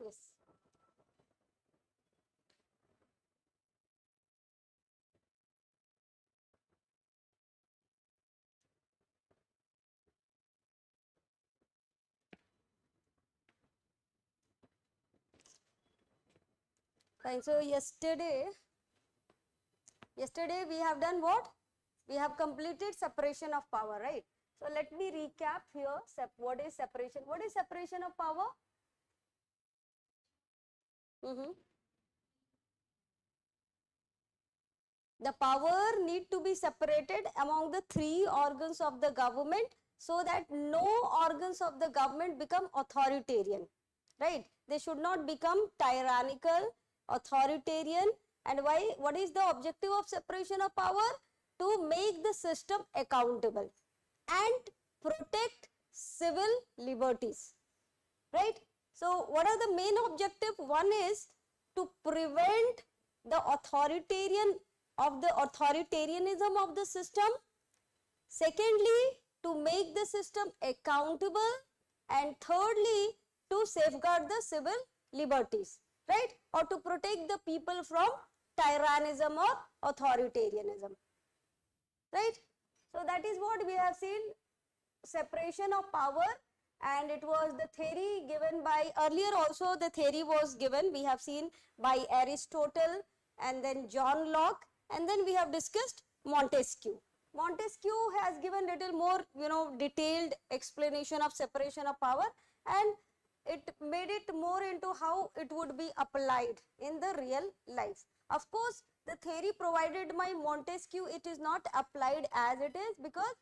Yes. Fine. So yesterday we have done what? We have completed separation of power, right? So let me recap here. What is separation? What is separation of power? The power need to be separated among the three organs of the government so that no organs of the government become authoritarian, right? They should not become tyrannical, authoritarian. And why? What is the objective of separation of power? To make the system accountable and protect civil liberties, right? So what are the main objective? One is to prevent the authoritarianism of the system. Secondly, to make the system accountable, and thirdly, to safeguard the civil liberties, right? Or to protect the people from tyrannism or authoritarianism, right? So that is what we have seen, separation of power. And it was the theory given by, earlier also the theory was given, we have seen, by Aristotle and then John Locke, and then we have discussed Montesquieu. Montesquieu has given little more, detailed explanation of separation of power, and it made it more into how it would be applied in the real life. Of course, the theory provided by Montesquieu, it is not applied as it is, because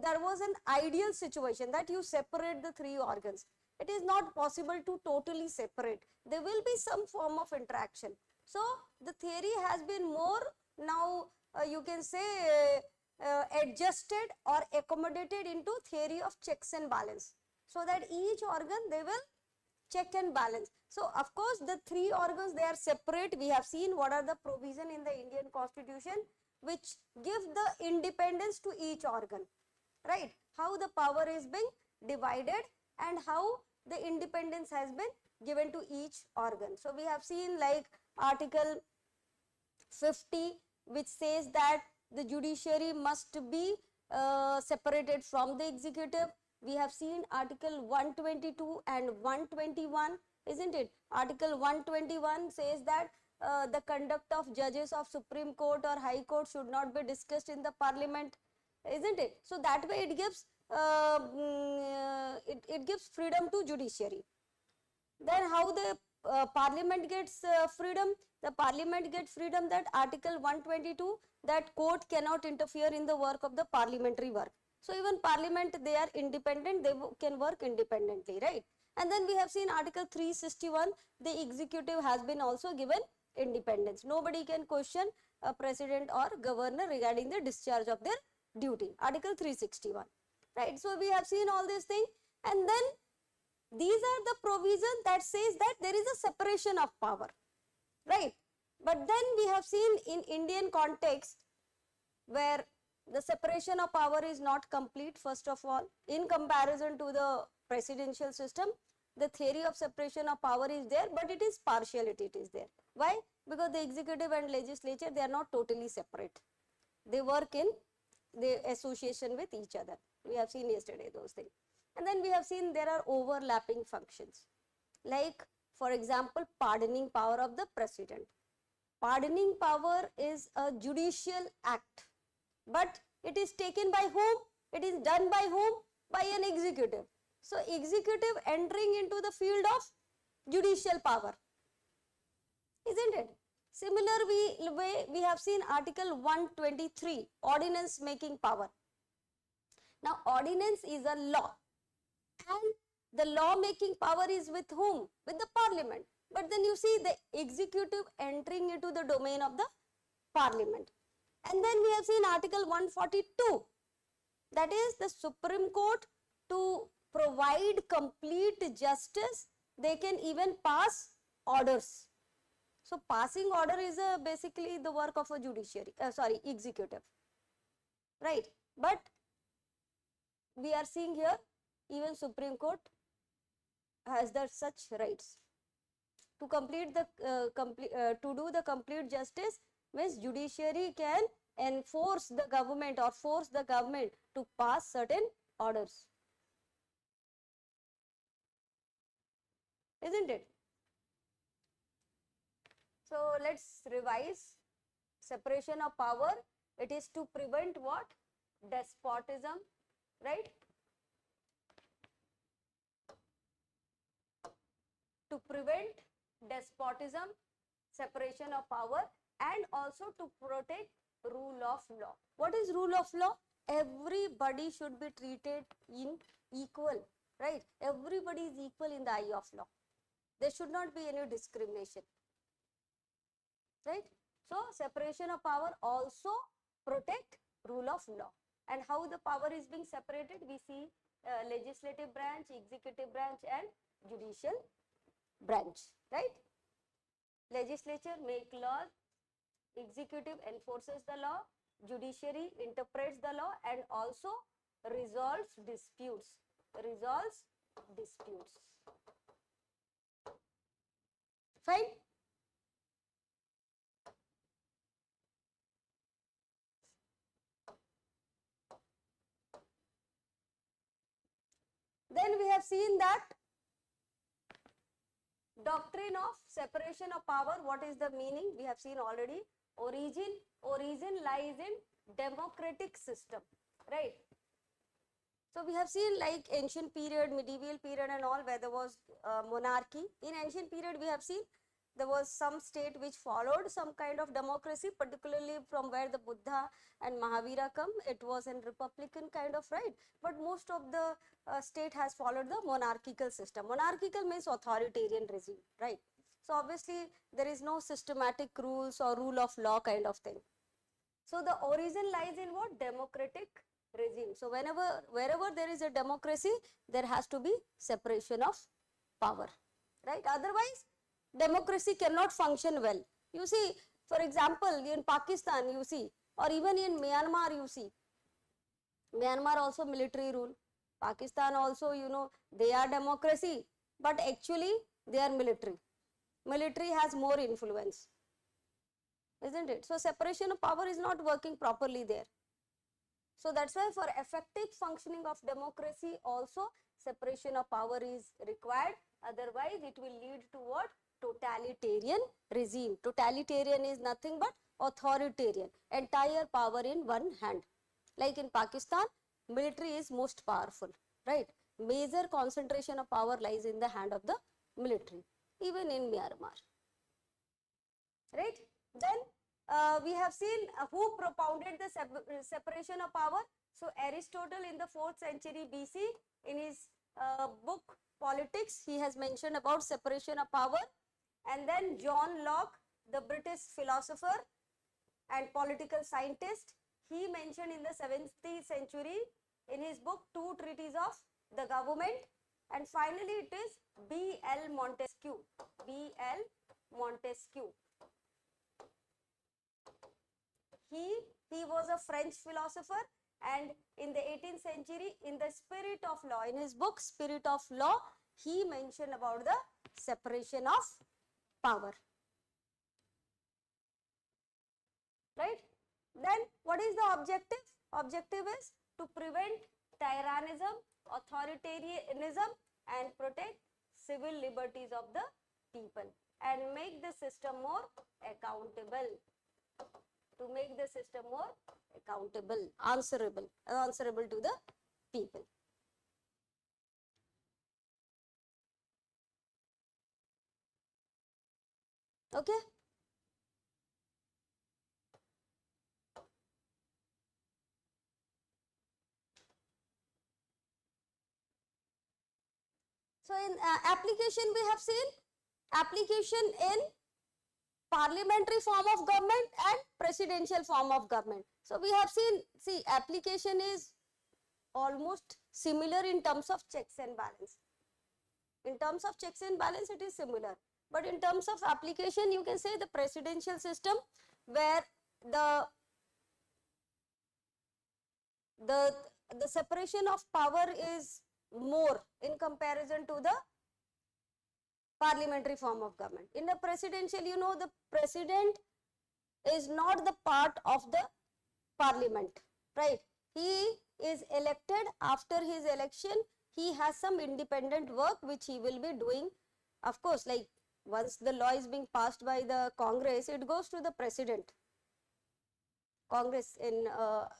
there was an ideal situation that you separate the three organs. It is not possible to totally separate. There will be some form of interaction. So the theory has been more now, you can say, adjusted or accommodated into theory of checks and balance, so that each organ they will check and balance. So of course the three organs, they are separate. We have seen what are the provision in the Indian Constitution which give the independence to each organ, right? How the power is being divided and how the independence has been given to each organ. So we have seen like Article 50, which says that the judiciary must be separated from the executive. We have seen Article 122 and 121, isn't it? Article 121 says that the conduct of judges of Supreme Court or High Court should not be discussed in the Parliament, isn't it? So that way it gives it gives freedom to judiciary. Then how the Parliament gets freedom? The Parliament gets freedom that Article 122, that court cannot interfere in the work of the parliamentary work. So even Parliament, they are independent, they can work independently, right? And then we have seen Article 361, the executive has been also given independence. Nobody can question a president or governor regarding the discharge of their duty. Article 361, right? So we have seen all these things, and then these are the provisions that says that there is a separation of power, right? But then we have seen in Indian context where the separation of power is not complete. First of all, in comparison to the presidential system, the theory of separation of power is there, but it is partiality, it is there. Why? Because the executive and legislature, they are not totally separate. They work in the association with each other. We have seen yesterday those things. And then we have seen there are overlapping functions. Like, for example, pardoning power of the president. Pardoning power is a judicial act, but it is taken by whom? It is done by whom? By an executive. So executive entering into the field of judicial power, isn't it? Similar way we have seen Article 123, ordinance making power. Now ordinance is a law, and the law making power is with whom? With the Parliament. But then you see the executive entering into the domain of the Parliament. And then we have seen Article 142, that is the Supreme Court, to provide complete justice, they can even pass orders. So passing order is basically the work of a judiciary, executive, right? But we are seeing here even Supreme Court has that such rights. To complete the to do the complete justice means judiciary can enforce the government or force the government to pass certain orders. Isn't it? So let's revise. Separation of power. It is to prevent what? Despotism, right? To prevent despotism, separation of power, and also to protect rule of law. What is rule of law? Everybody should be treated in equal, right? Everybody is equal in the eye of law. There should not be any discrimination, right? So separation of power also protect rule of law. And how the power is being separated? We see legislative branch, executive branch, and judicial branch, right? Legislature make laws, executive enforces the law, judiciary interprets the law and also resolves disputes. Fine. Then we have seen that doctrine of separation of power. What is the meaning? We have seen already. Origin lies in democratic system, right? So we have seen like ancient period, medieval period and all, where there was monarchy. In ancient period we have seen there was some state which followed some kind of democracy, particularly from where the Buddha and Mahavira come. It was a republican kind of, right? But most of the state has followed the monarchical system. Monarchical means authoritarian regime, right? So obviously there is no systematic rules or rule of law kind of thing. So the origin lies in what? Democratic regime. So wherever there is a democracy, there has to be separation of power, right? Otherwise democracy cannot function well. You see, for example, in Pakistan you see, or even in Myanmar you see, Myanmar also military rule. Pakistan also, you know, they are democracy, but actually they are military. Military has more influence, isn't it? So separation of power is not working properly there. So that's why for effective functioning of democracy also separation of power is required. Otherwise it will lead to what? Totalitarian regime. Totalitarian is nothing but authoritarian. Entire power in one hand. Like in Pakistan, military is most powerful, right? Major concentration of power lies in the hand of the military. Even in Myanmar, right? Then we have seen who propounded the separation of power. So Aristotle in the 4th century BC, in his book Politics, he has mentioned about separation of power. And then John Locke, the British philosopher and political scientist, he mentioned in the 17th century in his book Two Treatises of the Government. And finally it is B.L. Montesquieu. B.L. Montesquieu. He was a French philosopher, and in the 18th century, in the Spirit of Law, in his book Spirit of Law, he mentioned about the separation of power. Right? Then what is the objective? Objective is to prevent tyrannism, authoritarianism and protect civil liberties of the people and make the system more accountable. To make the system more accountable, answerable to the people. Okay. So in application we have seen application in parliamentary form of government and presidential form of government. So we have seen, see, application is almost similar in terms of checks and balance. In terms of checks and balance it is similar, but in terms of application you can say the presidential system, where the separation of power is more in comparison to the parliamentary form of government. In the presidential, you know, the president is not the part of the parliament, right? He is elected. After his election, he has some independent work which he will be doing. Of course, like once the law is being passed by the Congress, it goes to the president. Congress in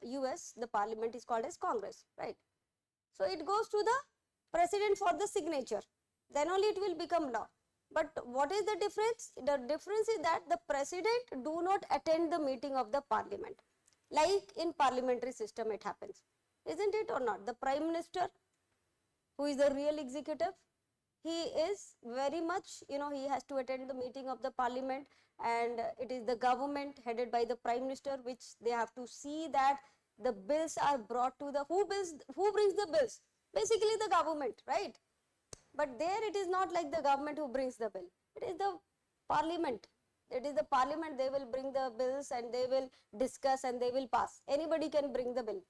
US, the parliament is called as Congress, right? So it goes to the president for the signature. Then only it will become law. But what is the difference? The difference is that the president do not attend the meeting of the parliament. Like in parliamentary system it happens. Isn't it or not? The prime minister, who is the real executive, he is very much, you know, he has to attend the meeting of the parliament, and it is the government headed by the prime minister which they have to see that the bills are brought to the, who brings the bills? Basically the government, right? But there it is not like the government who brings the bill. It is the parliament. It is the parliament, they will bring the bills and they will discuss and they will pass. Anybody can bring the bill.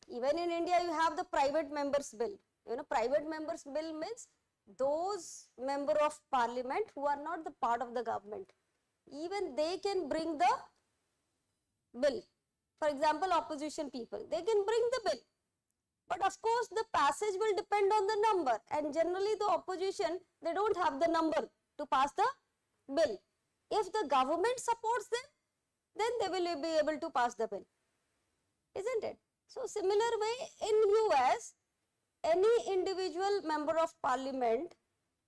Even in India, you have the private members bill. You know, private members bill means those member of parliament who are not the part of the government. Even they can bring the bill. For example, opposition people, they can bring the bill. But of course, the passage will depend on the number, and generally the opposition, they don't have the number to pass the bill. If the government supports them, then they will be able to pass the bill, isn't it? So similar way in US, any individual member of parliament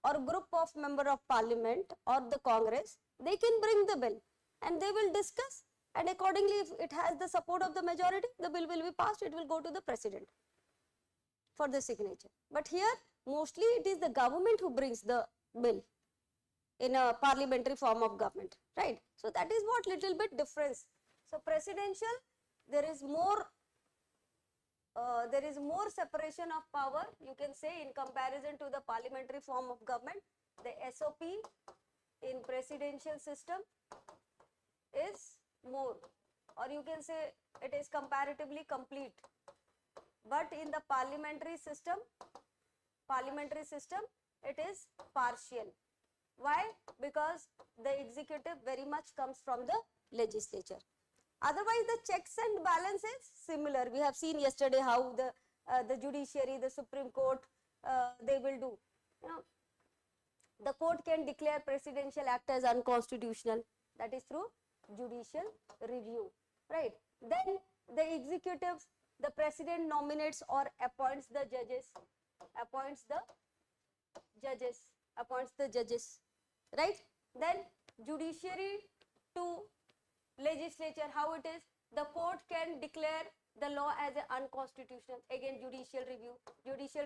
or group of member of parliament or the Congress, they can bring the bill and they will discuss, and accordingly if it has the support of the majority, the bill will be passed, it will go to the president for the signature. But here mostly it is the government who brings the bill in a parliamentary form of government, right? So that is what little bit difference. So presidential, there is more separation of power, you can say, in comparison to the parliamentary form of government. The SOP in presidential system is more, or you can say it is comparatively complete. But in the parliamentary system, it is partial. Why? Because the executive very much comes from the legislature. Otherwise, the checks and balances similar. We have seen yesterday how the judiciary, the Supreme Court, they will do. You know, the court can declare presidential act as unconstitutional. That is through judicial review, right? Then the executive, the president nominates or appoints the judges, right? Then judiciary to legislature, how it is? The court can declare the law as unconstitutional. Again, judicial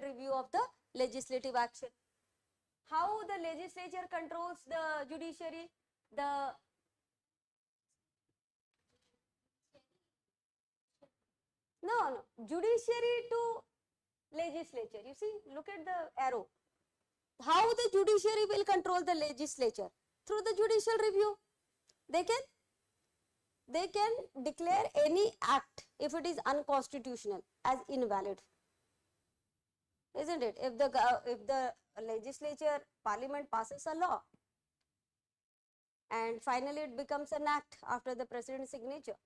review of the legislative action. How the legislature controls the judiciary? No, judiciary to legislature. You see, look at the arrow. How the judiciary will control the legislature? Through the judicial review. They can declare any act, if it is unconstitutional, as invalid. Isn't it? If the legislature, parliament passes a law and finally it becomes an act after the president's signature,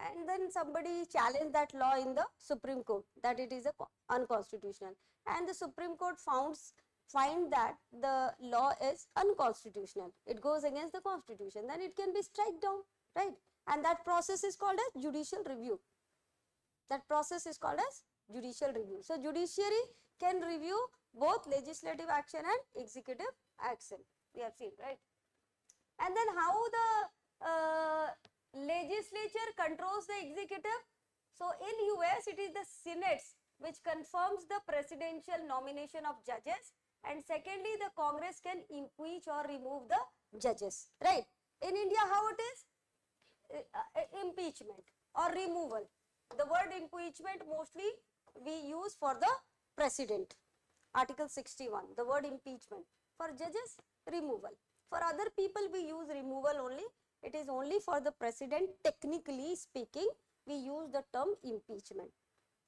and then somebody challenged that law in the Supreme Court that it is unconstitutional, and the Supreme Court find that the law is unconstitutional, it goes against the constitution, then it can be struck down, right? And that process is called as judicial review. So judiciary can review both legislative action and executive action. We have seen, right? And then how the legislature controls the executive? So in US, it is the Senate which confirms the presidential nomination of judges, and secondly, the Congress can impeach or remove the judges, right? In India, how it is? Impeachment or removal. The word impeachment mostly we use for the president. Article 61, the word impeachment. For judges, removal. For other people, we use removal only. It is only for the president. Technically speaking, we use the term impeachment.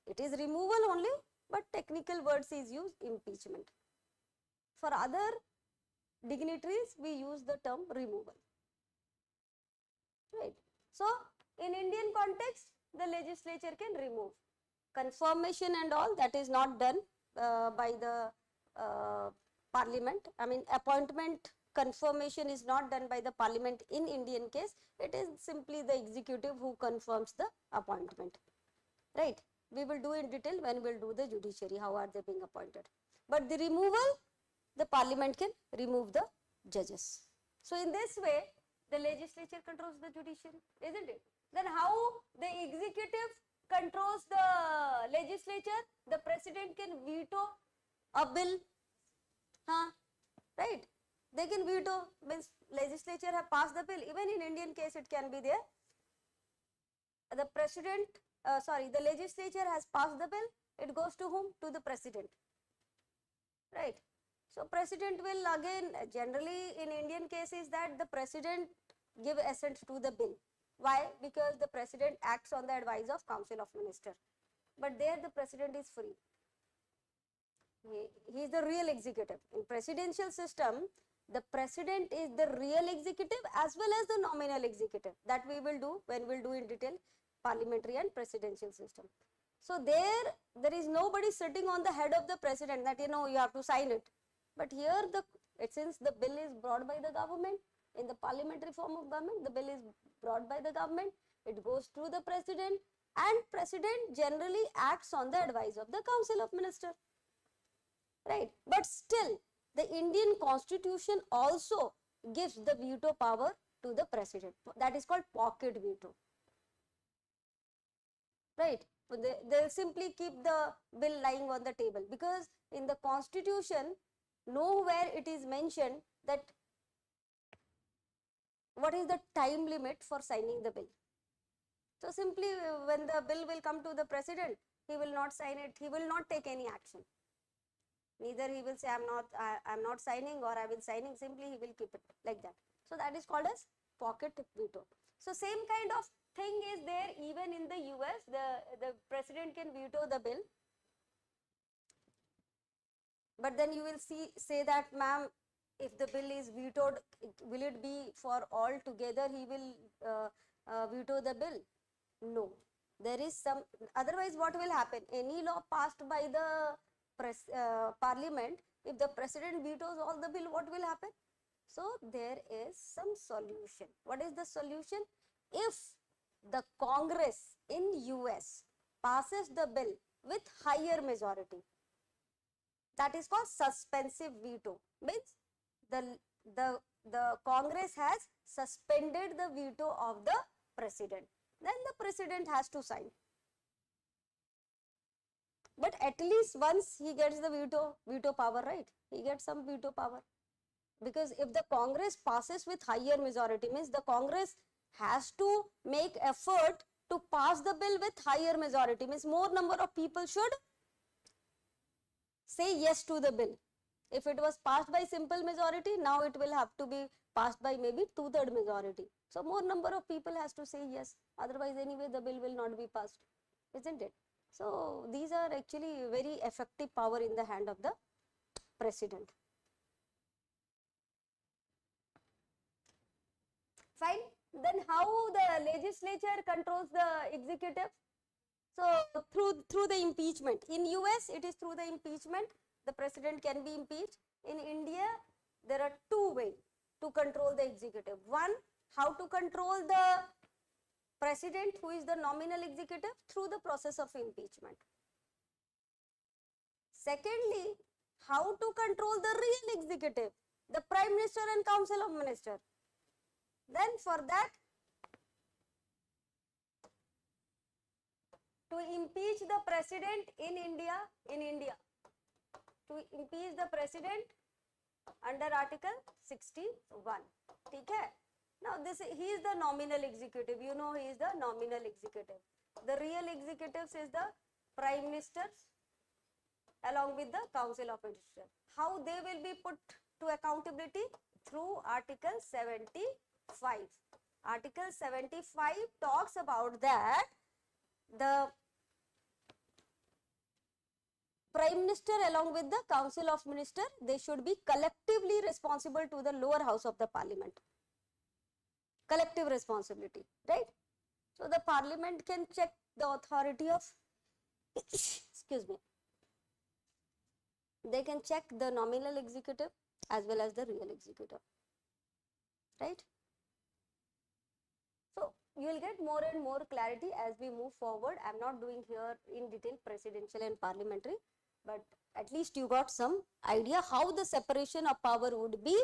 It is removal only, but technical words is used impeachment. For other dignitaries, we use the term removal. Right. So, in Indian context, the legislature can remove. Confirmation and all, that is not done by the parliament. I mean, appointment confirmation is not done by the parliament in Indian case. It is simply the executive who confirms the appointment. Right. We will do in detail when we will do the judiciary, how are they being appointed. But the removal, the parliament can remove the judges. So, in this way, the legislature controls the judiciary, isn't it? Then how the executive controls the legislature? The president can veto a bill, right? They can veto, means legislature have passed the bill. Even in Indian case, it can be there. The president, the legislature has passed the bill. It goes to whom? To the president, right? So, president will again, generally in Indian case is that the president give assent to the bill. Why? Because the president acts on the advice of Council of Ministers. But there the president is free. He is the real executive. In presidential system, the president is the real executive as well as the nominal executive. That we will do when we will do in detail parliamentary and presidential system. So, there is nobody sitting on the head of the president that you have to sign it. But here since the bill is brought by the government, in the parliamentary form of government, the bill is brought by the government, it goes through the president, and president generally acts on the advice of the Council of Ministers. Right. But still, the Indian constitution also gives the veto power to the president. That is called pocket veto. Right. They simply keep the bill lying on the table, because in the constitution, nowhere it is mentioned that what is the time limit for signing the bill. So, simply when the bill will come to the president, he will not sign it, he will not take any action. Neither he will say I am not signing or I will signing, simply he will keep it like that. So, that is called as pocket veto. So, same kind of thing is there even in the US, the president can veto the bill. But then you will say that, ma'am, if the bill is vetoed, will it be for all together he will veto the bill? No. There is some, otherwise what will happen? Any law passed by the parliament, if the president vetoes all the bill, what will happen? So, there is some solution. What is the solution? If the Congress in US passes the bill with higher majority, that is called suspensive veto. Means the Congress has suspended the veto of the president. Then the president has to sign. But at least once he gets the veto power, right? He gets some veto power. Because if the Congress passes with higher majority, means the Congress has to make effort to pass the bill with higher majority, means more number of people should say yes to the bill. If it was passed by simple majority, now it will have to be passed by maybe 2/3 majority. So, more number of people has to say yes, otherwise anyway the bill will not be passed, isn't it? So, these are actually very effective power in the hand of the president. Fine. Then how the legislature controls the executive? So, through the impeachment. In US, it is through the impeachment. The president can be impeached. In India, there are two ways to control the executive. One, how to control the president, who is the nominal executive, through the process of impeachment. Secondly, how to control the real executive, the Prime Minister and Council of Ministers. Then for that, to impeach the president in India, to impeach the president under Article 61. Okay? Now, he is the nominal executive. You know, he is the nominal executive. The real executives is the Prime Ministers along with the Council of Ministers. How they will be put to accountability? Through Article 75. Article 75 talks about that the Prime Minister along with the Council of Ministers, they should be collectively responsible to the lower house of the Parliament. Collective responsibility, right? So the Parliament can check the authority of, excuse me, they can check the nominal executive as well as the real executive, right? So you will get more and more clarity as we move forward. I am not doing here in detail presidential and parliamentary, but at least you got some idea how the separation of power would be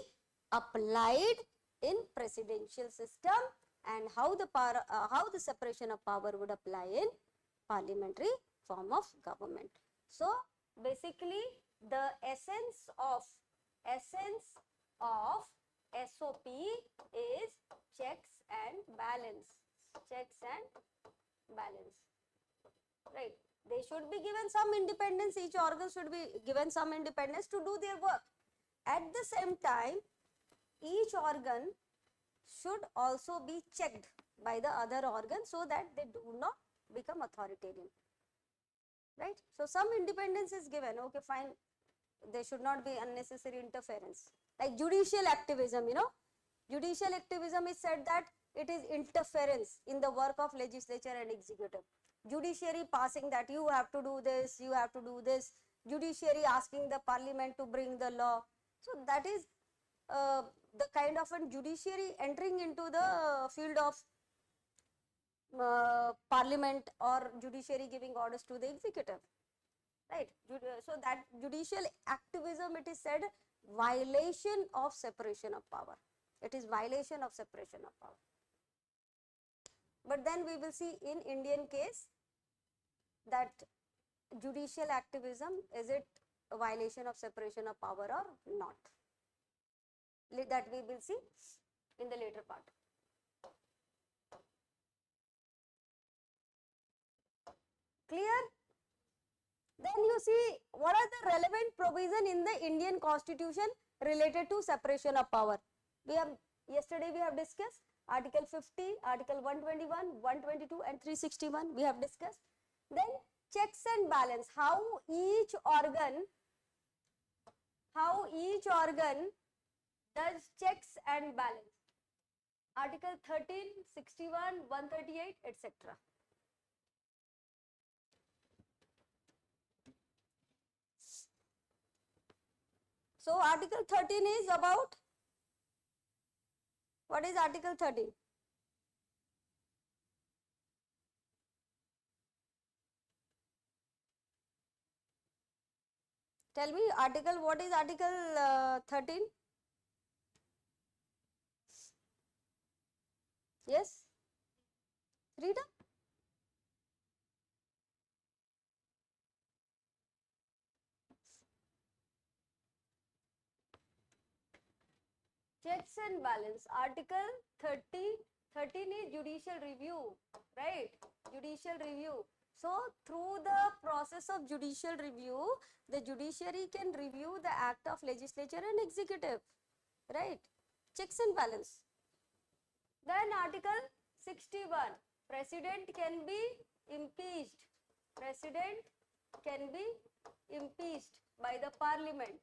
applied in presidential system and how the separation of power would apply in parliamentary form of government. So basically the essence of SOP is checks and balance, right? They should be given some independence, each organ should be given some independence to do their work. At the same time, each organ should also be checked by the other organ so that they do not become authoritarian, right? So some independence is given, okay fine, there should not be unnecessary interference. Like judicial activism, you know, judicial activism is said that it is interference in the work of legislature and executive. Judiciary passing that you have to do this, you have to do this, judiciary asking the parliament to bring the law. So that is the kind of a judiciary entering into the field of parliament or judiciary giving orders to the executive, right? So that judicial activism, it is said violation of separation of power. It is violation of separation of power. But then we will see in Indian case that judicial activism, is it a violation of separation of power or not? That we will see in the later part. Clear? Then you see what are the relevant provision in the Indian Constitution related to separation of power. We have yesterday we have discussed Article 50, Article 121, 122 and 361 we have discussed. Then checks and balance, how each organ does checks and balance. Article 13, 61, 138, etc. So Article 13 is about, what is Article 13? Tell me, article, what is Article 13? Yes? Freedom? Checks and balance. Article 13 is judicial review, right? Judicial review. So through the process of judicial review, the judiciary can review the act of legislature and executive, right? Checks and balance. Then Article 61, President can be impeached. President can be impeached by the Parliament.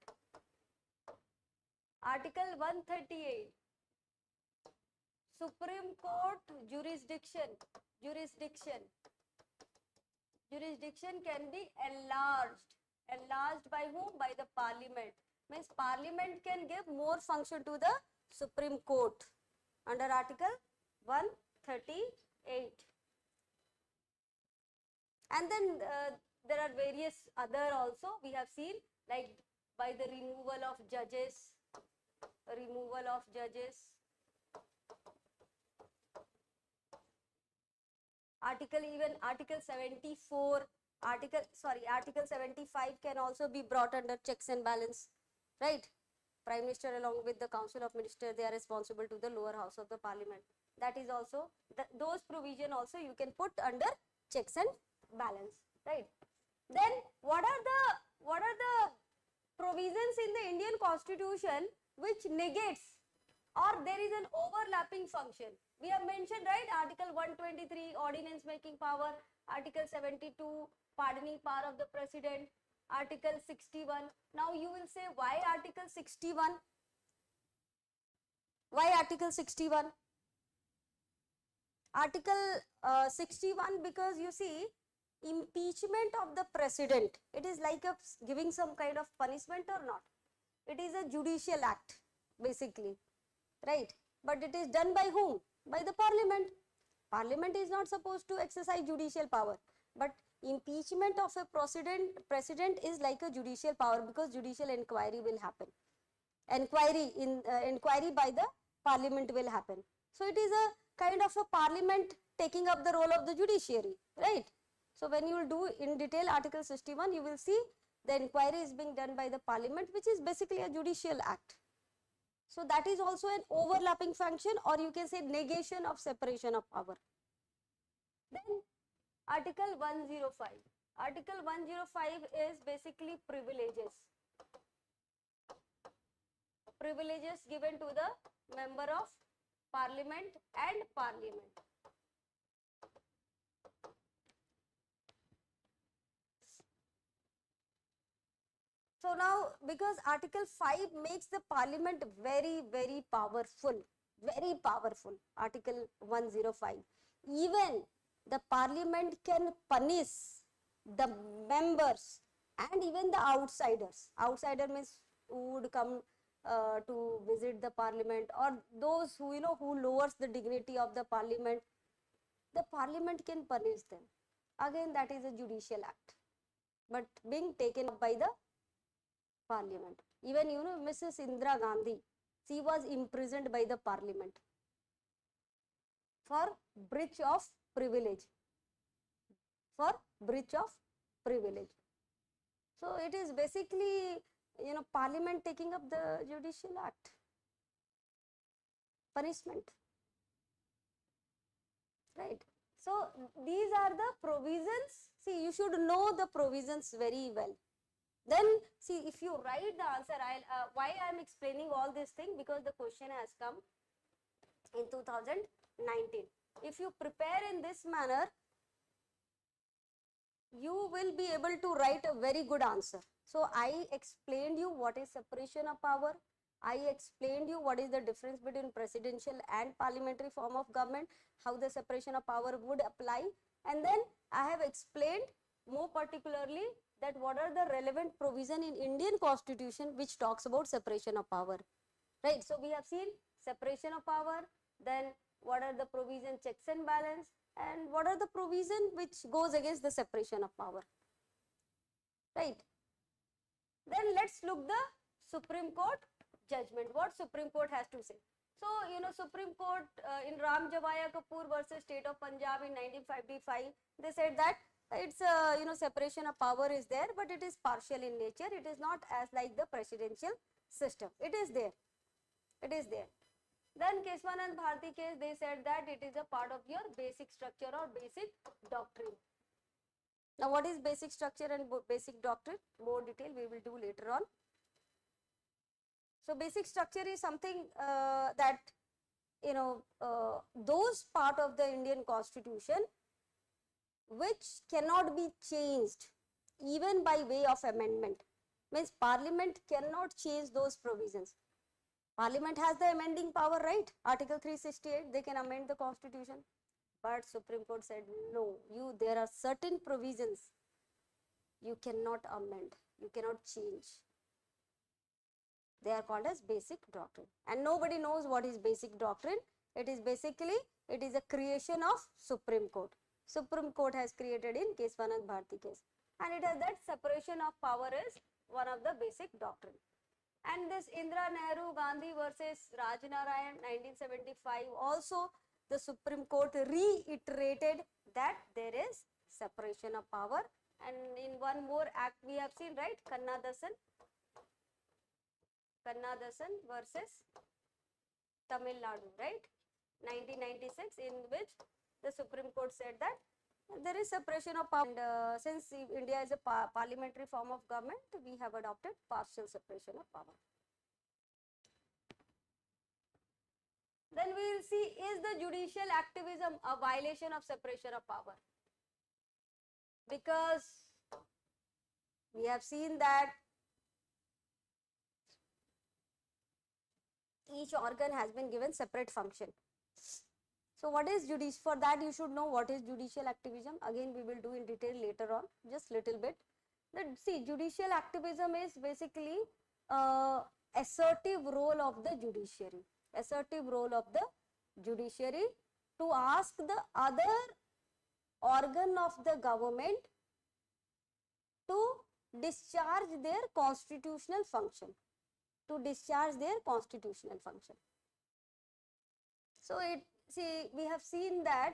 Article 138, Supreme Court jurisdiction can be enlarged by whom? By the Parliament. Means Parliament can give more function to the Supreme Court under Article 138. And then there are various other also we have seen, like by the removal of judges. Article 74, Article 75 can also be brought under checks and balance, right? Prime Minister along with the Council of Ministers, they are responsible to the lower house of the Parliament. That is also, those provision also you can put under checks and balance, right? Then what are the provisions in the Indian Constitution which negates or there is an overlapping function? We have mentioned, right? Article 123, ordinance making power. Article 72, pardoning power of the President. Article 61. Now you will say, why Article 61? Why Article 61? Article 61, because you see, impeachment of the president, it is like a giving some kind of punishment or not? It is a judicial act, basically, right? But it is done by whom? By the parliament. Parliament is not supposed to exercise judicial power, but impeachment of a president is like a judicial power, because judicial inquiry will happen. Inquiry by the parliament will happen. So it is a kind of a parliament taking up the role of the judiciary, right? So when you will do in detail Article 61, you will see the inquiry is being done by the parliament, which is basically a judicial act. So that is also an overlapping function, or you can say negation of separation of power. Then Article 105. Article 105 is basically privileges. Privileges given to the member of parliament and parliament. So now, because Article 5 makes the parliament very, very powerful, Article 105. Even the parliament can punish the members and even the outsiders. Outsider means who would come to visit the parliament, or those who, who lowers the dignity of the parliament. The parliament can punish them. Again, that is a judicial act, but being taken up by the parliament. Even, Mrs. Indira Gandhi, she was imprisoned by the parliament for breach of privilege. For breach of privilege. So it is basically, parliament taking up the judicial act. Punishment. Right. So these are the provisions. See, you should know the provisions very well. Then see, if you write the answer, why I am explaining all this thing, because the question has come in 2019. If you prepare in this manner, you will be able to write a very good answer. So I explained you what is separation of power. I explained you what is the difference between presidential and parliamentary form of government, how the separation of power would apply, and then I have explained more particularly that what are the relevant provision in Indian Constitution which talks about separation of power, right? So we have seen separation of power, then what are the provision, checks and balance, and what are the provision which goes against the separation of power, right? Then let's look the Supreme Court judgment, what Supreme Court has to say. So, Supreme Court in Ram Javaya Kapoor versus State of Punjab in 1955, they said that it's separation of power is there, but it is partial in nature. It is not as like the presidential system. It is there. It is there. Then Keswanand Bharti case, they said that it is a part of your basic structure or basic doctrine. Now, what is basic structure and basic doctrine? More detail we will do later on. So, basic structure is something that, those part of the Indian Constitution which cannot be changed even by way of amendment. Means parliament cannot change those provisions. Parliament has the amending power, right? Article 368, they can amend the constitution. But Supreme Court said, no, there are certain provisions you cannot amend, you cannot change. They are called as basic doctrine. And nobody knows what is basic doctrine. It is basically, it is a creation of Supreme Court. Supreme Court has created in Keswanand Bharti case. And it has that separation of power is one of the basic doctrine. And this Indira Nehru Gandhi versus Rajnarayan 1975, also the Supreme Court reiterated that there is separation of power. And in one more act we have seen, right, Kannadasan versus Tamil Nadu, right, 1996, in which the Supreme Court said that there is separation of power, and since India is a parliamentary form of government, we have adopted partial separation of power. Then we will see, is the judicial activism a violation of separation of power? Because We have seen that each organ has been given separate function. So what is judicial? For that you should know what is judicial activism. Again we will do in detail later on, just little bit. See, judicial activism is basically assertive role of the judiciary. Assertive role of the judiciary to ask the other organ of the government to discharge their constitutional function. To discharge their constitutional function. So we have seen that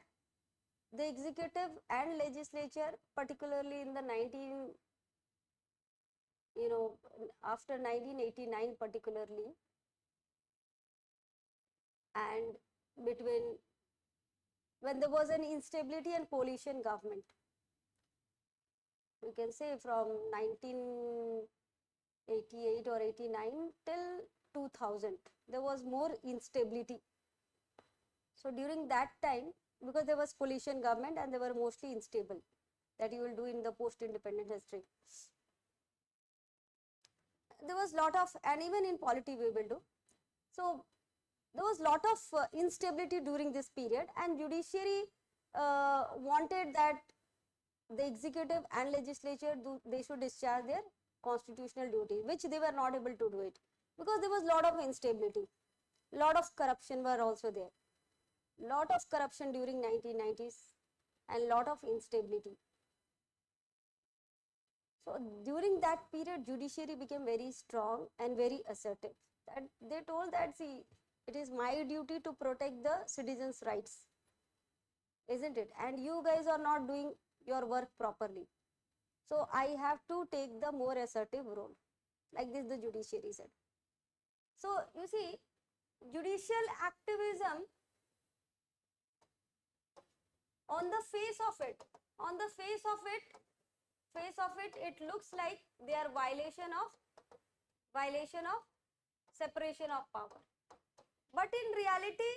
the executive and legislature, particularly in the after 1989 particularly, and between when there was an instability and coalition government, we can say from 1988 or 89 till 2000, there was more instability. So during that time, because there was coalition government and they were mostly unstable, that you will do in the post-independent history. There was lot of, and even in polity we will do. So there was lot of instability during this period, and judiciary wanted that the executive and legislature they should discharge their constitutional duty, which they were not able to do it because there was lot of instability, lot of corruption were also there, lot of corruption during 1990s and lot of instability. So during that period, judiciary became very strong and very assertive. That they told that, see, it is my duty to protect the citizens' rights, isn't it? And you guys are not doing your work properly. So I have to take the more assertive role. Like this, the judiciary said. So you see, judicial activism, on the face of it, it looks like they are violation of separation of power. But in reality,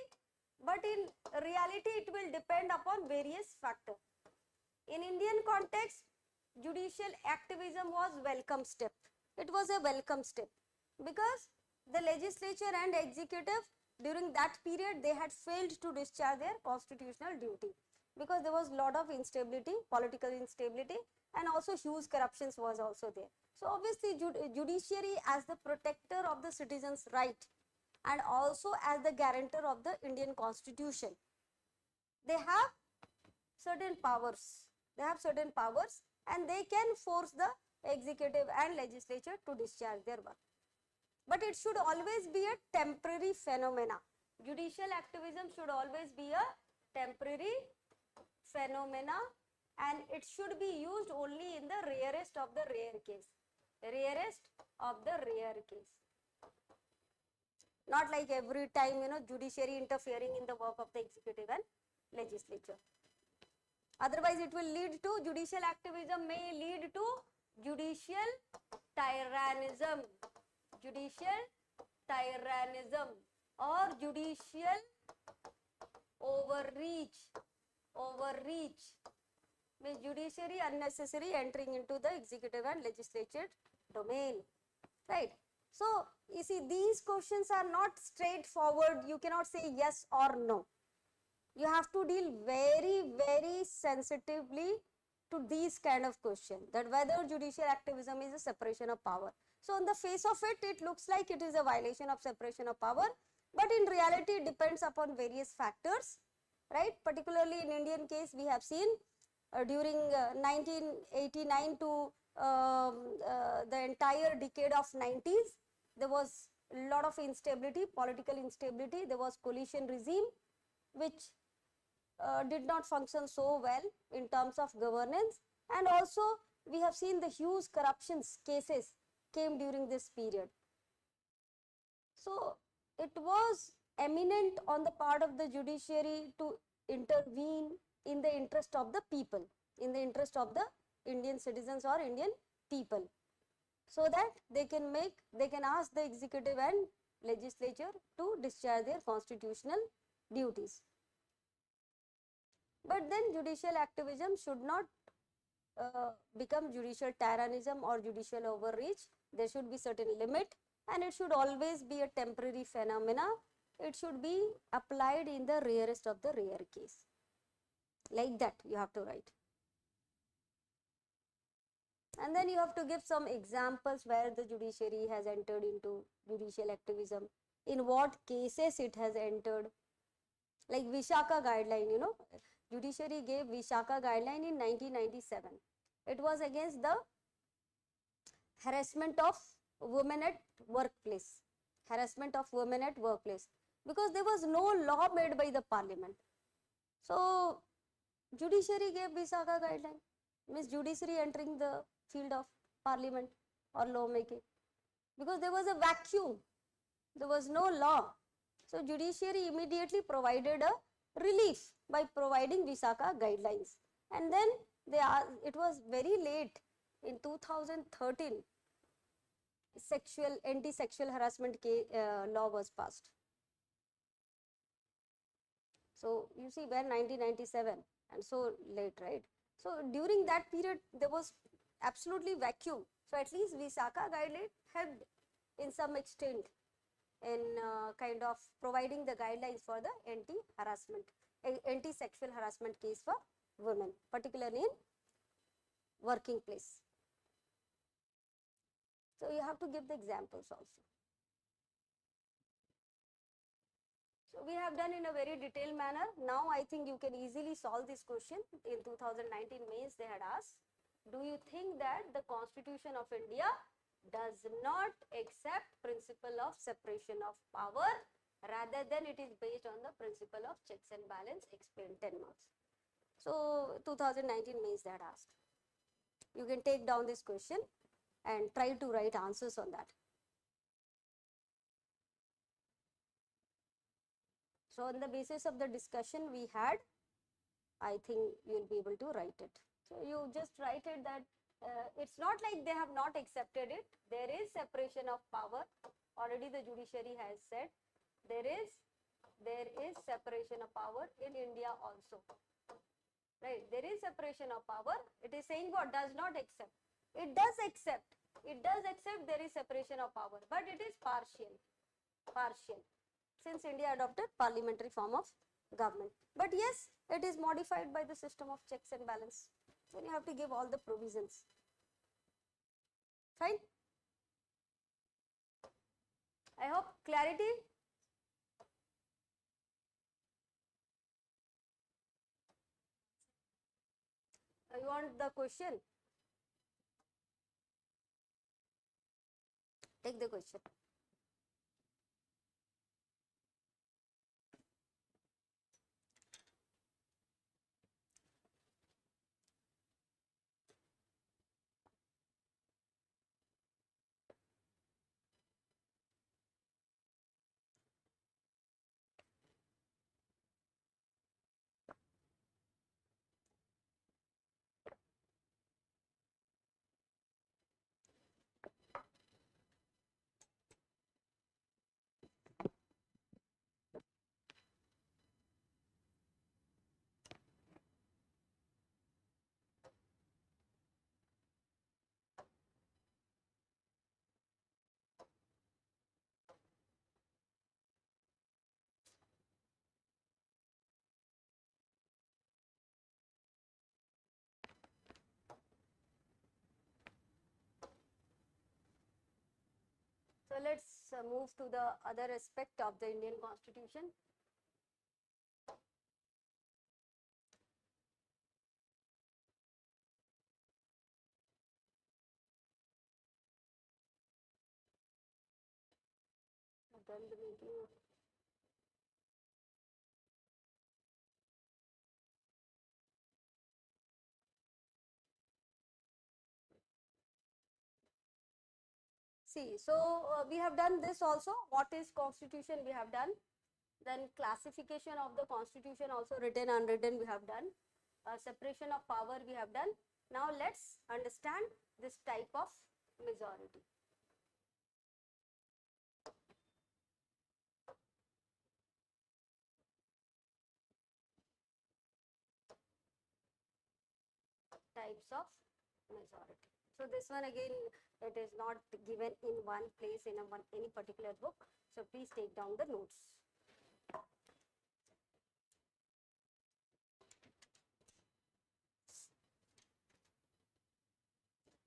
it will depend upon various factors. In Indian context, judicial activism was welcome step. It was a welcome step because the legislature and executive during that period, they had failed to discharge their constitutional duty because there was lot of instability, political instability, and also huge corruptions was also there. So obviously judiciary as the protector of the citizens' right and also as the guarantor of the Indian constitution, they have certain powers. And they can force the executive and legislature to discharge their work. But it should always be a temporary phenomena. Judicial activism should always be a temporary phenomena, and it should be used only in the rarest of the rare case. Not like every time, judiciary interfering in the work of the executive and legislature. Otherwise, it will lead to, judicial activism may lead to judicial tyrannism or judicial overreach. Means judiciary unnecessary entering into the executive and legislature domain, right? So you see, these questions are not straightforward. You cannot say yes or no. You have to deal very, very sensitively to these kind of questions, that whether judicial activism is a separation of power. So on the face of it, it looks like it is a violation of separation of power, but in reality, it depends upon various factors, right? Particularly in Indian case, we have seen during 1989 to the entire decade of 90s, there was a lot of instability, political instability. There was coalition regime, which did not function so well in terms of governance, and also we have seen the huge corruptions cases came during this period. So it was eminent on the part of the judiciary to intervene in the interest of the people, in the interest of the Indian citizens or Indian people, so that they can ask the executive and legislature to discharge their constitutional duties. But then judicial activism should not become judicial tyrannism or judicial overreach, there should be certain limit, and it should always be a temporary phenomena. It should be applied in the rarest of the rare case. Like that you have to write. And then you have to give some examples where the judiciary has entered into judicial activism, in what cases it has entered. Like Vishaka guideline, you know, judiciary gave Vishaka guideline in 1997. It was against the harassment of women at workplace, harassment of women at workplace, because there was no law made by the parliament. So judiciary gave Vishaka guideline, means judiciary entering the field of parliament or lawmaking, because there was a vacuum, there was no law. So judiciary immediately provided a relief by providing Vishaka guidelines, and then it was very late in 2013 anti-sexual harassment law was passed. So you see, where 1997 and so late, right? So during that period there was absolutely vacuum. So at least Vishaka guideline helped in some extent in kind of providing the guidelines for the anti-sexual harassment case for women, particularly in working place. So you have to give the examples also. So we have done in a very detailed manner. Now I think you can easily solve this question. In 2019 mains they had asked, do you think that the Constitution of India does not accept principle of separation of power, rather than it is based on the principle of checks and balance? Explain, 10 marks. So 2019 mains they had asked. You can take down this question and try to write answers on that. So on the basis of the discussion we had, I think you will be able to write it. So you just write it that it's not like they have not accepted it. There is separation of power. Already the judiciary has said there is separation of power in India also. Right? There is separation of power. It is saying what? Does not accept. It does accept. It does accept there is separation of power, but it is partial. Partial. Since India adopted parliamentary form of government. But yes, it is modified by the system of checks and balance. Then you have to give all the provisions. Fine. I hope clarity. You want the question? Take the question. So let's move to the other aspect of the Indian Constitution. I've done the meeting. See, so we have done this also. What is constitution we have done. Then classification of the constitution also, written, unwritten we have done. Separation of power we have done. Now let's understand this type of majority. Types of majority. So this one again, it is not given in one place in any particular book. So please take down the notes.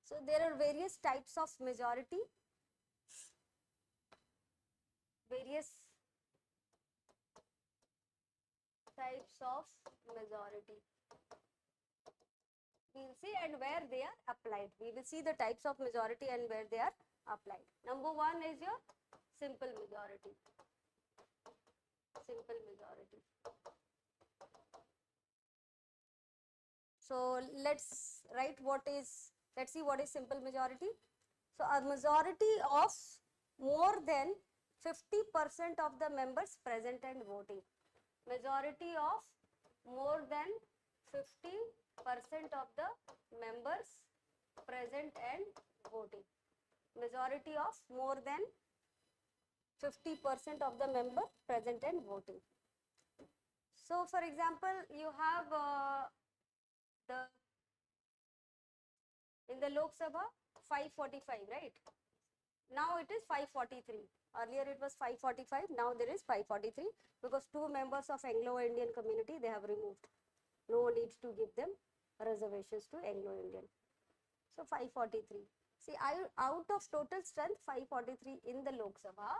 So there are various types of majority, various types of majority. We will see and where they are applied. We will see the types of majority and where they are applied. Number one is your simple majority. Simple majority. So let's see what is simple majority. So a majority of more than 50% of the members present and voting. Majority of more than 50% of the members present and voting. Majority of more than 50% of the member present and voting. So for example, you have in the Lok Sabha 545, right? Now it is 543. Earlier it was 545. Now there is 543 because two members of Anglo-Indian community they have removed. No need to give them reservations to Anglo-Indian. So 543. See, out of total strength 543 in the Lok Sabha.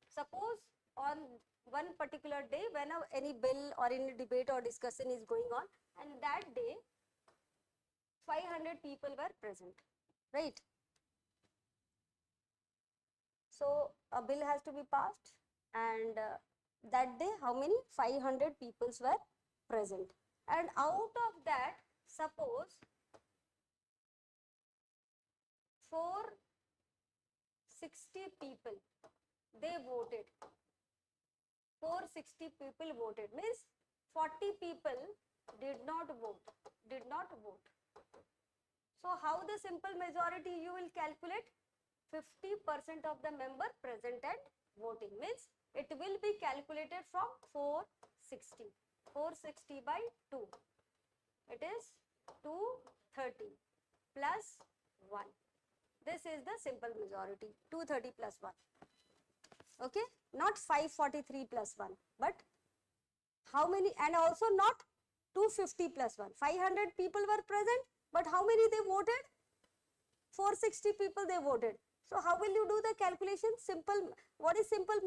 Suppose on one particular day when any bill or any debate or discussion is going on, and that day 500 people were present, right? So a bill has to be passed, and that day how many 500 peoples were present, and out of that suppose 460 people they voted. 460 people voted means 40 people did not vote. So how the simple majority you will calculate? 50% of the member present and voting means it will be calculated from 460. 460 by 2. It is 230 plus 1. This is the simple majority. 230 plus 1. Okay, not 543 plus 1, but how many, and also not 250 plus 1. 500 people were present, but how many they voted? 460 people they voted. So how will you do the calculation? Simple, what is simple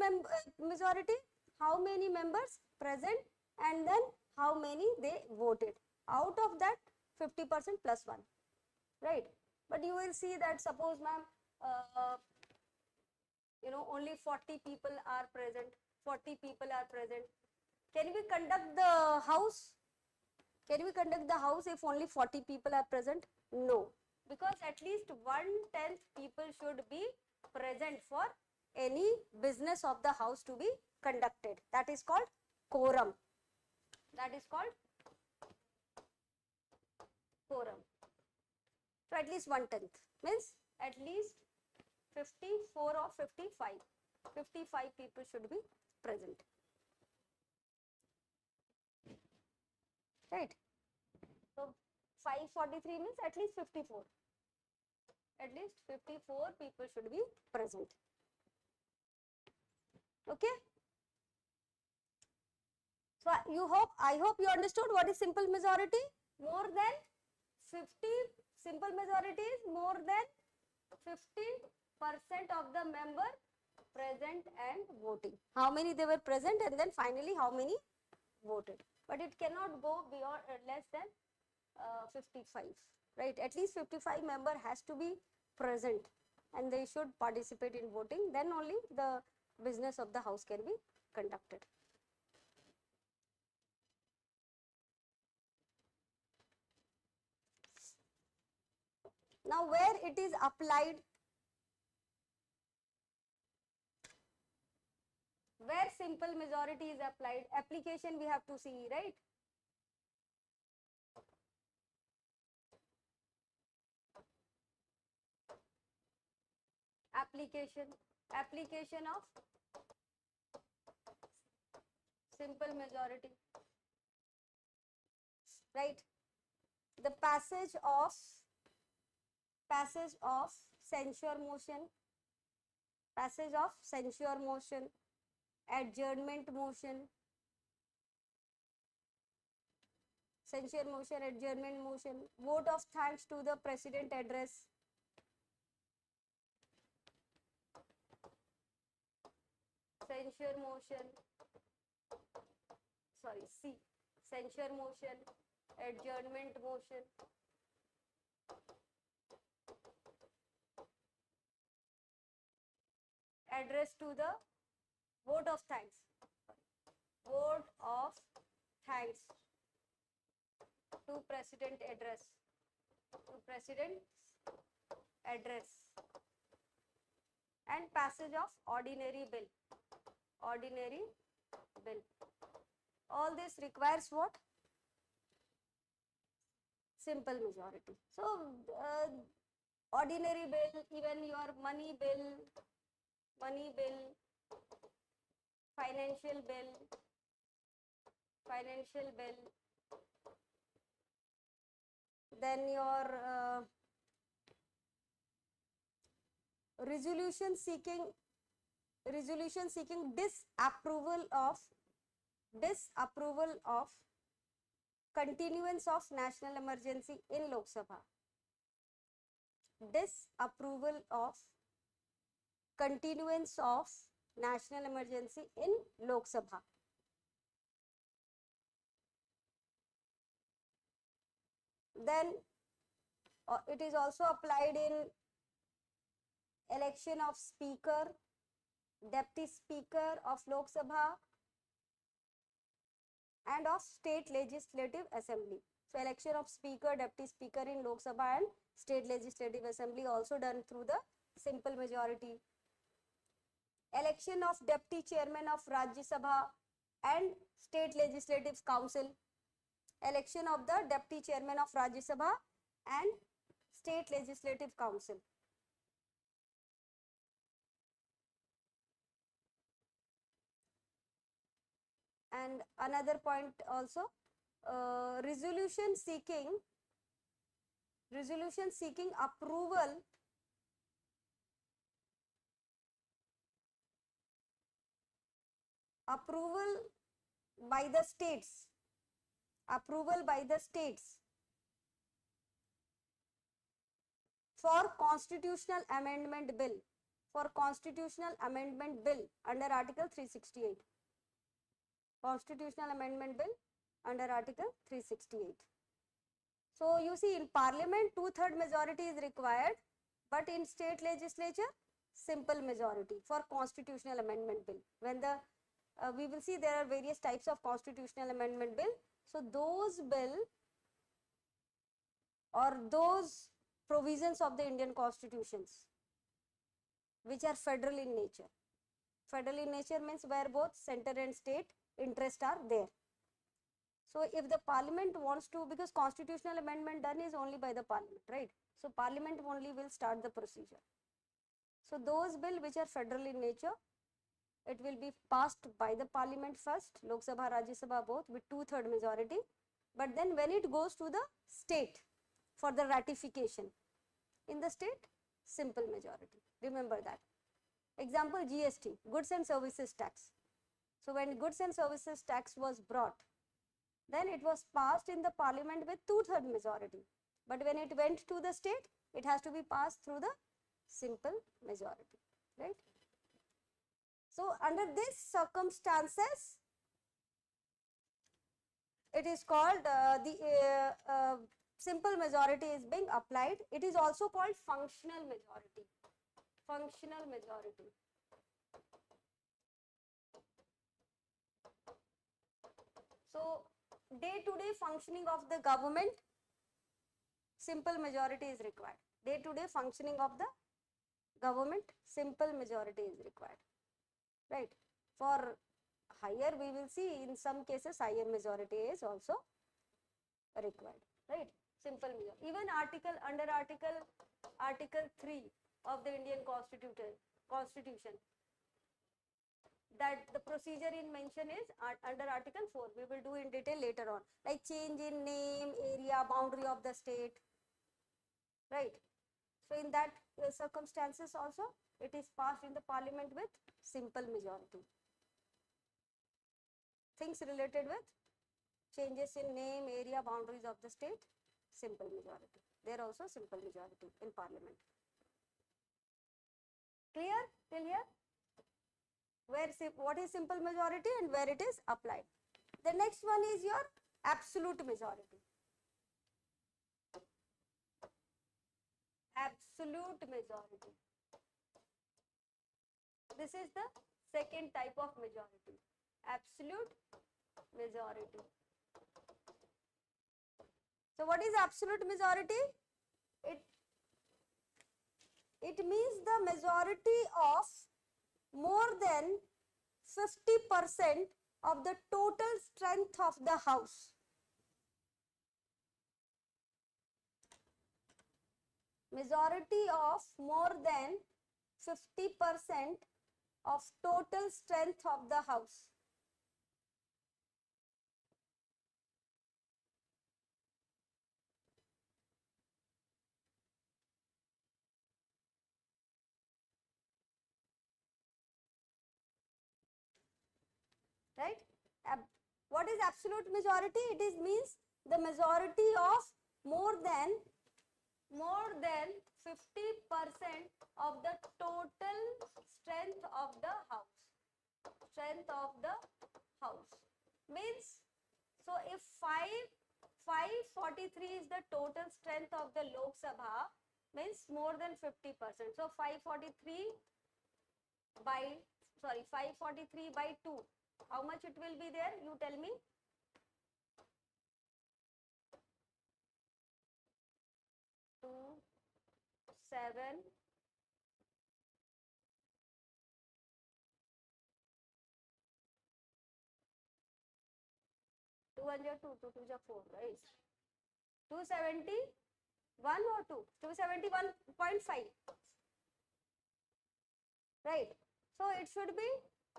majority? How many members present and then how many they voted. Out of that 50% plus 1, right? But you will see that suppose ma'am, only 40 people are present, 40 people are present. Can we conduct the house? Can we conduct the house if only 40 people are present? No, because at least 1/10 people should be present for any business of the house to be conducted. That is called quorum. That is called quorum. So at least 1/10 means at least 54 or 55. 55 people should be present. Right. So 543 means at least 54. At least 54 people should be present. Okay. So I hope you understood what is simple majority. More than 50, simple majority is more than 50% of the member present and voting. How many they were present and then finally how many voted. But it cannot go beyond less than 55, right? At least 55 member has to be present and they should participate in voting. Then only the business of the house can be conducted. Now where it is applied, where simple majority is applied, application we have to see, right? Application of simple majority, right? The passage of passage of censure motion, adjournment motion, vote of thanks to the president address, censure motion, adjournment motion, address to the vote of thanks, to president address, and passage of ordinary bill. All this requires what? Simple majority. So ordinary bill, even your money bill, financial bill, then your resolution seeking disapproval of continuance of national emergency in Lok Sabha. Disapproval of continuance of national emergency in Lok Sabha. Then it is also applied in election of speaker, deputy speaker of Lok Sabha, and of state legislative assembly. So election of speaker, deputy speaker in Lok Sabha and state legislative assembly also done through the simple majority. Election of deputy chairman of Rajya Sabha and state legislative council. Election of the deputy chairman of Rajya Sabha and state legislative council. And another point also, resolution seeking approval by the states, for constitutional amendment bill, under Article 368. Constitutional amendment bill under Article 368. So you see, in parliament 2/3 majority is required, but in state legislature simple majority for constitutional amendment bill. When the we will see there are various types of constitutional amendment bill. So those bill or those provisions of the Indian constitutions which are federal in nature. Federal in nature means where both center and state interest are there. So if the parliament wants to, because constitutional amendment done is only by the parliament, right? So parliament only will start the procedure. So those bill which are federal in nature, it will be passed by the parliament first, Lok Sabha, Rajya Sabha both with 2/3 majority. But then when it goes to the state for the ratification, in the state, simple majority. Remember that. Example, GST, goods and services tax. So when goods and services tax was brought, then it was passed in the parliament with 2/3 majority. But when it went to the state, it has to be passed through the simple majority, right? So under these circumstances, it is called the simple majority is being applied. It is also called functional majority. So day-to-day functioning of the government, simple majority is required. Day-to-day functioning of the government, simple majority is required, right? For higher, we will see in some cases higher majority is also required, right? Simple majority. Even under Article 3 of the Indian Constitution, that the procedure in mention is under Article 4. We will do in detail later on, like change in name, area, boundary of the state, right? So in that circumstances also, it is passed in the parliament with simple majority. Things related with changes in name, area, boundaries of the state, simple majority. There also simple majority in parliament. Clear till here? What is simple majority and where it is applied. The next one is your absolute majority. Absolute majority. This is the second type of majority. Absolute majority. So what is absolute majority? It means the majority of more than 50% of the total strength of the house. Majority of more than 50% of total strength of the house. Right? What is absolute majority? It is means the majority of more than 50% of the total strength of the house. Strength of the house means, so if 543 is the total strength of the Lok Sabha, means more than 50%. So 543 by 2. How much it will be there? You tell me. 2, 7, 202, 2 2 4, right? 271 or 2? 271.5. Right. So it should be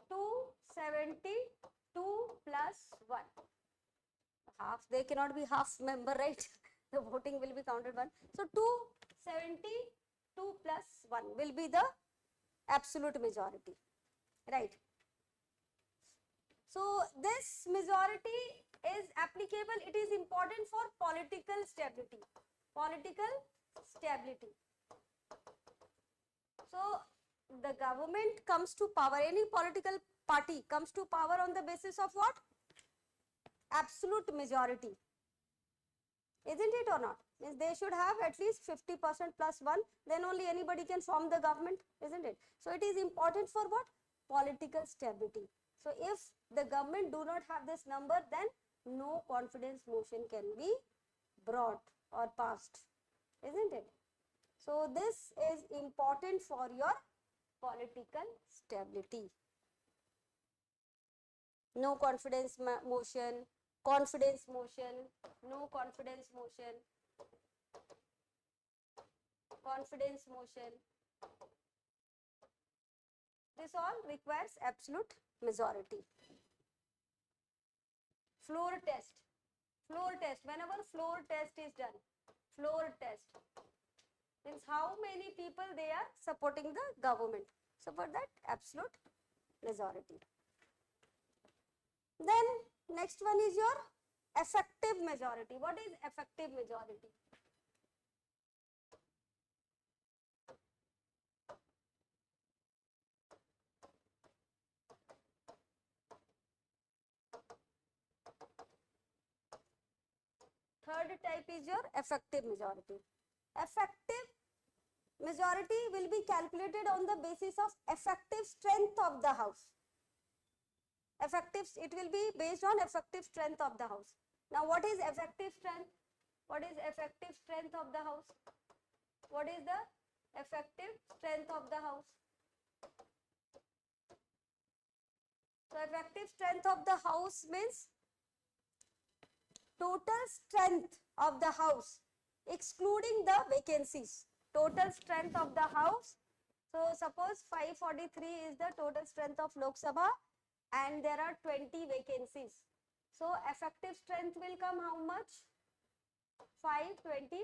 272 plus 1. Half, they cannot be half member, right? The voting will be counted 1. So 272 plus 1 will be the absolute majority. Right. So this majority is applicable, it is important for political stability. Political stability. So the government comes to power, any political party comes to power on the basis of what? Absolute majority. Isn't it or not? Means they should have at least 50% plus 1, then only anybody can form the government, isn't it? So it is important for what? Political stability. So if the government do not have this number, then no confidence motion can be brought or passed, isn't it? So this is important for your political stability. No confidence motion, confidence motion, no confidence motion, confidence motion. This all requires absolute majority. Floor test. Floor test. Whenever floor test is done, floor test means how many people they are supporting the government. So for that, absolute majority. Then next one is your effective majority. What is effective majority? Third type is your effective majority. Effective majority will be calculated on the basis of effective strength of the house. It will be based on effective strength of the house. Now what is effective strength? What is effective strength of the house? What is the effective strength of the house? So effective strength of the house means total strength of the house excluding the vacancies. Total strength of the house. So suppose 543 is the total strength of Lok Sabha and there are 20 vacancies. So effective strength will come how much? 520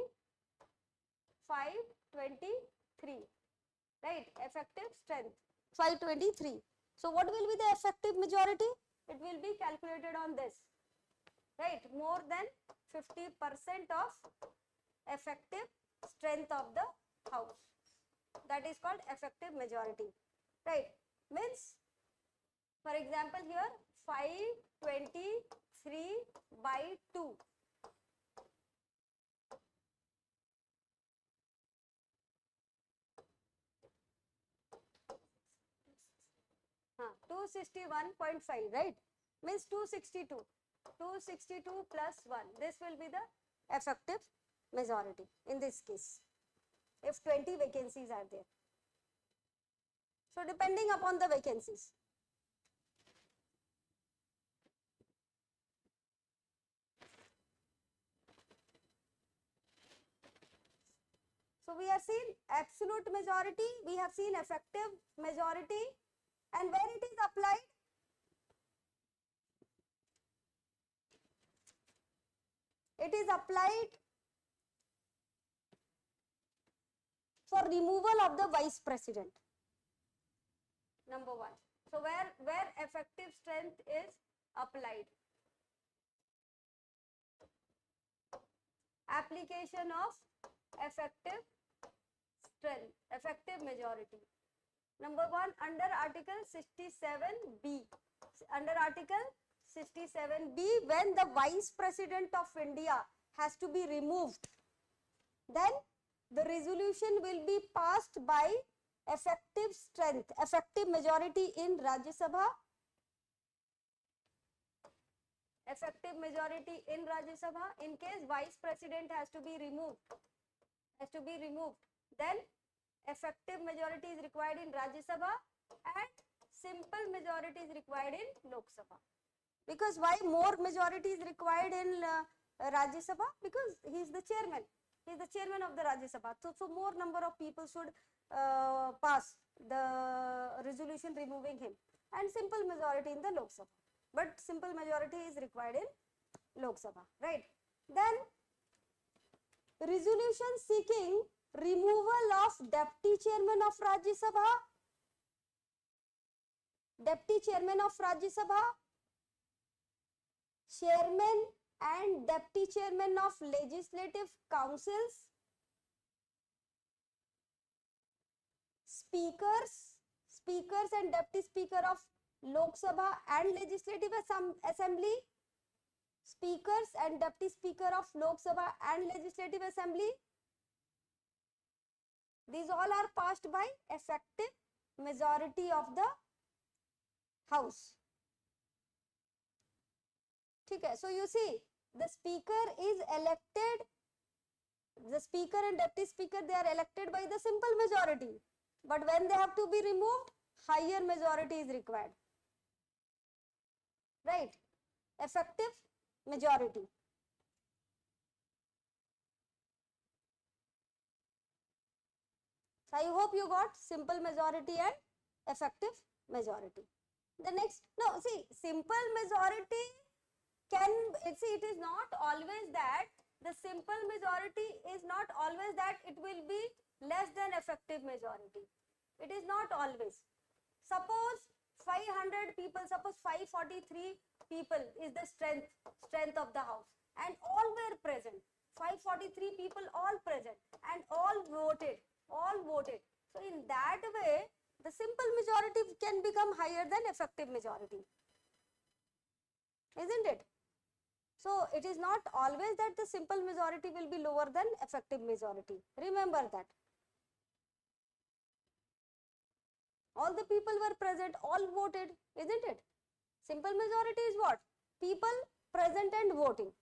523, right? Effective strength 523. So what will be the effective majority? It will be calculated on this, right? More than 50% of effective strength of the house. That is called effective majority, right? Means, for example, here 523 by 2. 261.5, right? Means 262. 262 plus 1. This will be the effective majority in this case, if 20 vacancies are there. So depending upon the vacancies. So we have seen absolute majority, we have seen effective majority, and where it is applied? It is applied for removal of the vice president. Number 1. So where effective strength is applied? Application of effective strength, effective majority. Number 1, under Article 67B. Under Article 67B, when the Vice President of India has to be removed, then the resolution will be passed by effective strength, effective majority in Rajya Sabha. Effective majority in Rajya Sabha. In case Vice President has to be removed, then effective majority is required in Rajya Sabha and simple majority is required in Lok Sabha. Because why more majority is required in Rajya Sabha? Because he is the chairman. He is the chairman of the Rajya Sabha. So more number of people should pass the resolution removing him, and simple majority in the Lok Sabha. But simple majority is required in Lok Sabha, right? Then resolution seeking removal of deputy chairman of Rajya Sabha, deputy chairman of Rajya Sabha, chairman and deputy chairman of legislative councils, speakers and deputy speaker of Lok Sabha and legislative assembly, speakers and deputy speaker of Lok Sabha and legislative assembly. These all are passed by effective majority of the house. Okay, so you see, the speaker is elected, the speaker and deputy speaker, they are elected by the simple majority. But when they have to be removed, higher majority is required. Right? Effective majority. So I hope you got simple majority and effective majority. The next, no, see, simple majority can, see, it is not always that, the simple majority is not always that it will be less than effective majority. It is not always. Suppose 500 people, suppose 543 people is the strength of the house, and all were present. 543 people all present and all voted. So in that way, the simple majority can become higher than effective majority. Isn't it? So it is not always that the simple majority will be lower than effective majority. Remember that. All the people were present, all voted, isn't it? Simple majority is what? People present and voting.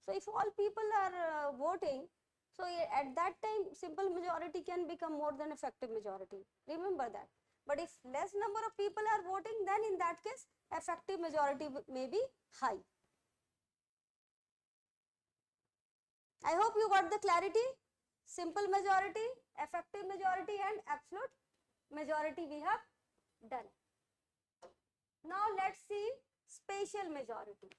So if all people are voting, so at that time simple majority can become more than effective majority. Remember that. But if less number of people are voting, then in that case effective majority may be high. I hope you got the clarity. Simple majority, effective majority and absolute majority we have done. Now let's see spatial majority.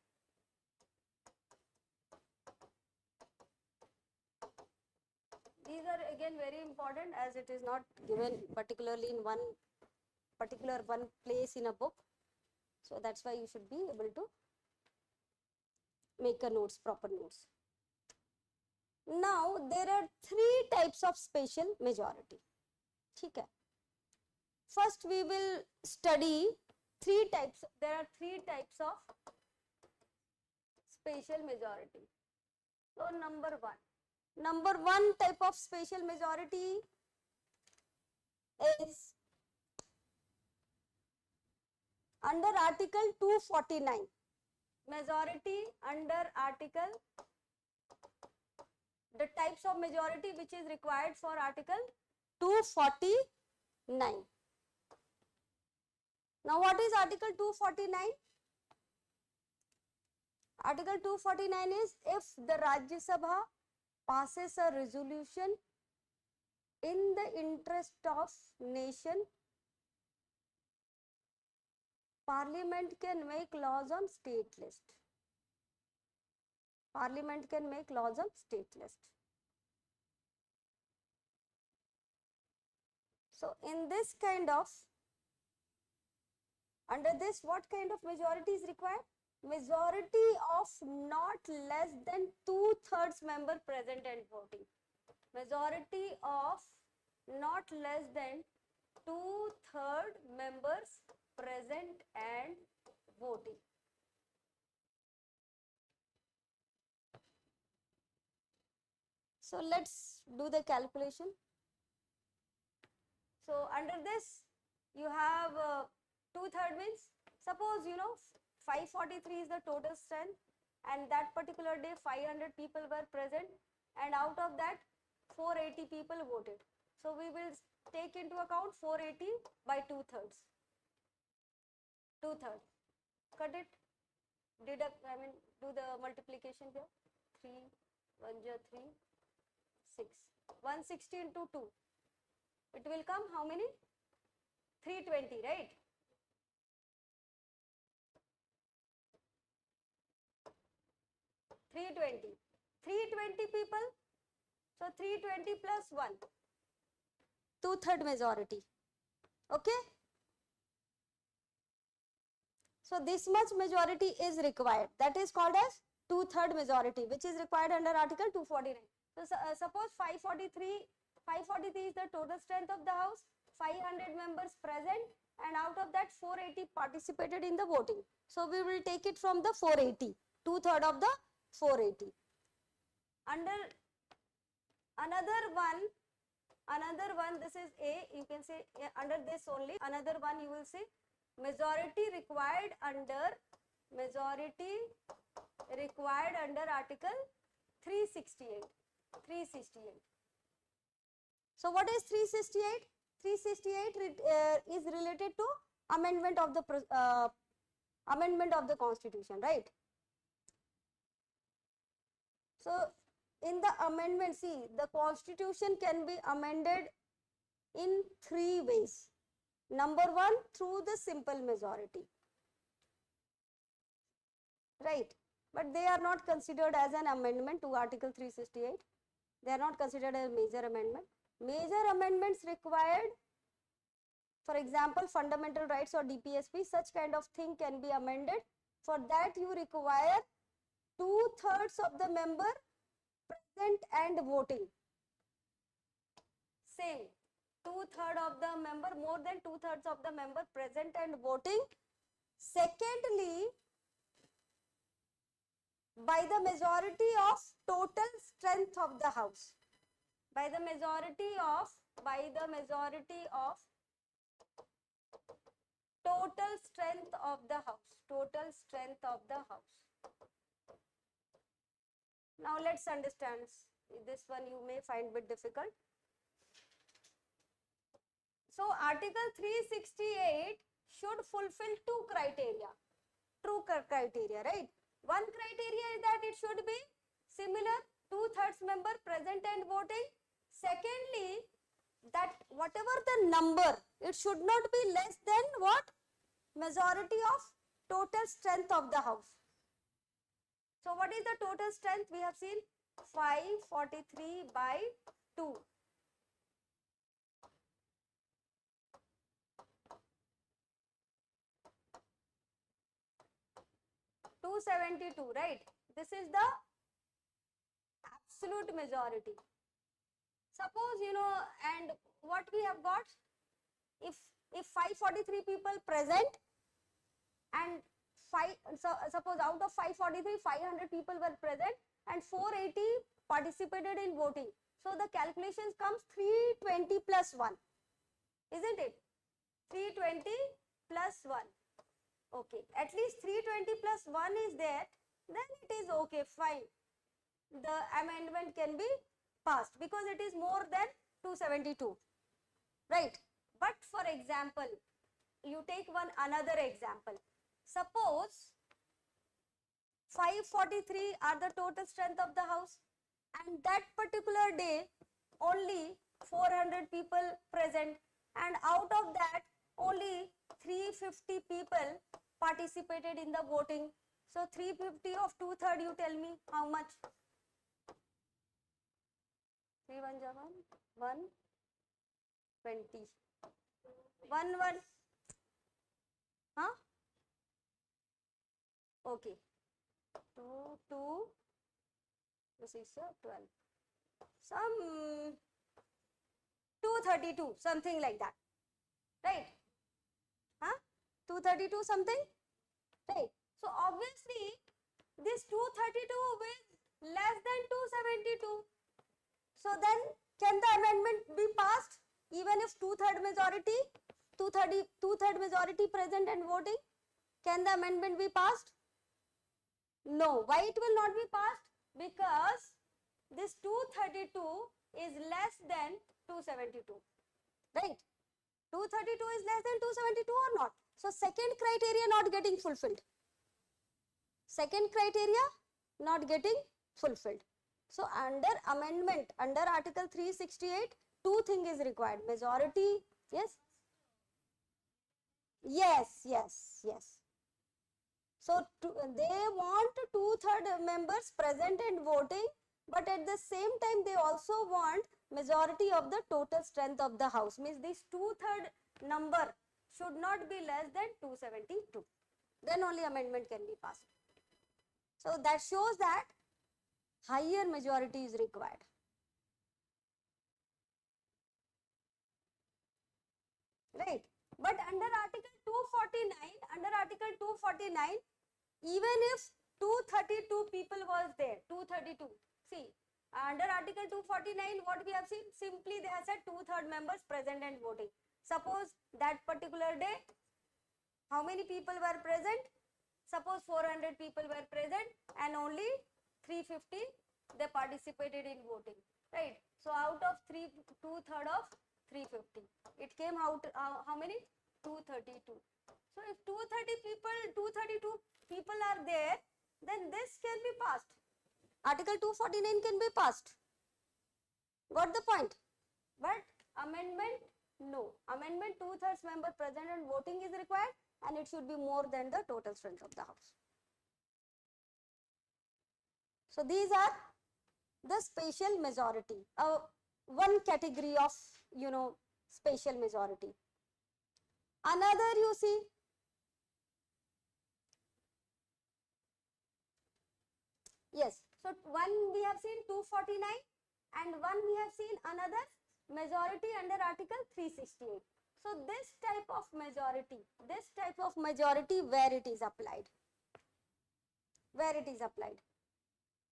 These are again very important as it is not given particularly in one place in a book. So that's why you should be able to make a notes, proper notes. Now there are three types of special majority. Okay. First we will study three types. There are three types of special majority. So number one type of special majority is under Article 249. Majority under Article, the types of majority which is required for Article 249. Now what is Article 249? Article 249 is if the Rajya Sabha passes a resolution in the interest of nation, Parliament can make laws on state list. Parliament can make laws on state list. So in this kind of, under this, what kind of majority is required? Majority of not less than 2/3 member present and voting. Majority of not less than 2/3 members present and voting. So let's do the calculation. So under this you have 2/3 means, suppose 543 is the total strength and that particular day 500 people were present and out of that 480 people voted. So we will take into account 480 by 2/3. 2/3. Cut it. Deduct, do the multiplication here. 3, 1 3, 6. 160 into 2. It will come how many? 320, right? Three twenty people. So 320 plus 1. 2/3 majority. Okay. So this much majority is required. That is called as 2/3 majority, which is required under Article 249. So suppose 543 is the total strength of the house, 500 members present, and out of that 480 participated in the voting. So we will take it from the 480, 2/3 of the 480. Under another one, this is A, you can say under this only, another one you will say majority required under Article 368. So what is 368? 368 is related to amendment of the Constitution, right? So in the amendment, see, the Constitution can be amended in 3 ways. Number 1, through the simple majority, right? But they are not considered as an amendment to Article 368. They are not considered as major amendment. Major amendments required, for example, fundamental rights or DPSP, such kind of thing can be amended. For that you require 2/3 of the member present and voting. Same, 2/3 of the member, more than 2/3 of the member present and voting. Secondly, by the majority of total strength of the house. By the majority of total strength of the house. Now let's understand. This one you may find a bit difficult. So Article 368 should fulfill 2 criteria. True criteria, right? One criteria is that it should be similar, 2/3 member present and voting. Secondly, that whatever the number, it should not be less than what? Majority of total strength of the house. So what is the total strength? We have seen 543 by 272, right? This is the absolute majority. Suppose, and what we have got, if 543 people present and suppose out of 543, 500 people were present and 480 participated in voting. So the calculations comes 320 plus 1, isn't it? 320 plus 1. Okay, at least 320 plus 1 is there, then it is okay, fine. The amendment can be passed because it is more than 272, right? But for example, you take another example. Suppose 543 are the total strength of the house, and that particular day only 400 people present, and out of that only 350 people participated in the voting. So 350 of 2/3, you tell me how much? 3 1 120. 1 1. Huh? Okay. 2 2 6 12. Some 232, something like that. Right? Huh? 232 something? Right. So obviously this 232 is less than 272. So then can the amendment be passed even if 2/3 majority, 2/3 majority present and voting? Can the amendment be passed? No. Why it will not be passed? Because this 232 is less than 272. Right? 232 is less than 272 or not? So second criteria not getting fulfilled. Second criteria not getting fulfilled. So under amendment, under Article 368, two things is required. Majority, yes? Yes. So they want 2/3 members present and voting, but at the same time they also want majority of the total strength of the house. Means this 2/3 number should not be less than 272. Then only amendment can be passed. So that shows that higher majority is required. Right? But under Article 249, even if 232 people was there, 232, see, under Article 249, what we have seen, simply they have said 2/3 members present and voting. Suppose that particular day, how many people were present? Suppose 400 people were present and only 350 they participated in voting, right? So out of 2/3 of 350, it came out how many? 232. So if 232 people are there, then this can be passed. Article 249 can be passed. Got the point? But amendment, no. Amendment 2/3 member present and voting is required, and it should be more than the total strength of the house. So these are the spatial majority, one category of, spatial majority. Another, you see, yes, so one we have seen 249 and one we have seen another majority under Article 368. So this type of majority, where it is applied? Where it is applied?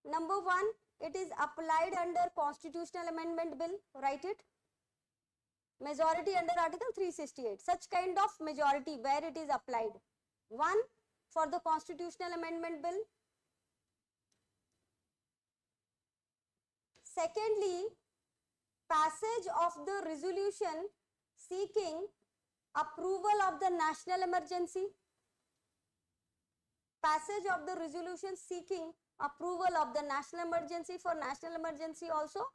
Number one, it is applied under Constitutional Amendment Bill, write it. Majority under Article 368, such kind of majority where it is applied. One, for the Constitutional Amendment Bill. Secondly, passage of the resolution seeking approval of the national emergency. Passage of the resolution seeking approval of the national emergency. For national emergency also,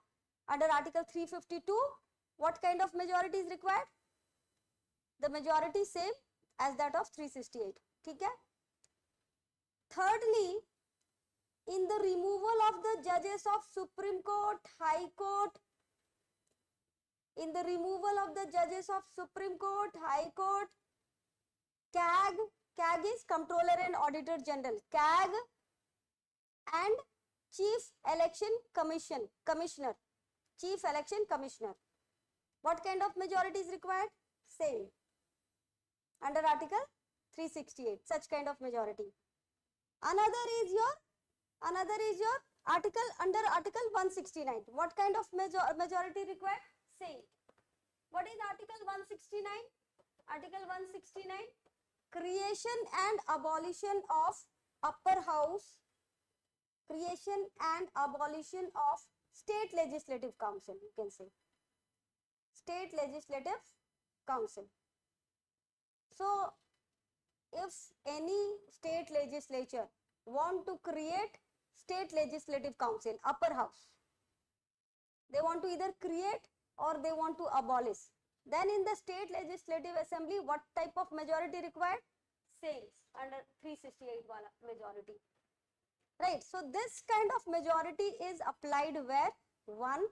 under Article 352, what kind of majority is required? The majority same as that of 368. Okay? Thirdly, in the removal of the judges of Supreme Court, High Court, in the removal of the judges of Supreme Court, High Court, CAG, CAG is Comptroller and Auditor General, CAG and Chief Election Commissioner, Chief Election Commissioner. What kind of majority is required? Same. Under Article 368, such kind of majority. Another is your article under Article 169. What kind of majority required? Same. What is Article 169? Article 169, creation and abolition of upper house, creation and abolition of state legislative council, you can say. State legislative council. So, if any state legislature want to create state legislative council, upper house, they want to either create or they want to abolish, then in the state legislative assembly, what type of majority required? Same, under 368 wala majority. Right, so this kind of majority is applied where? One,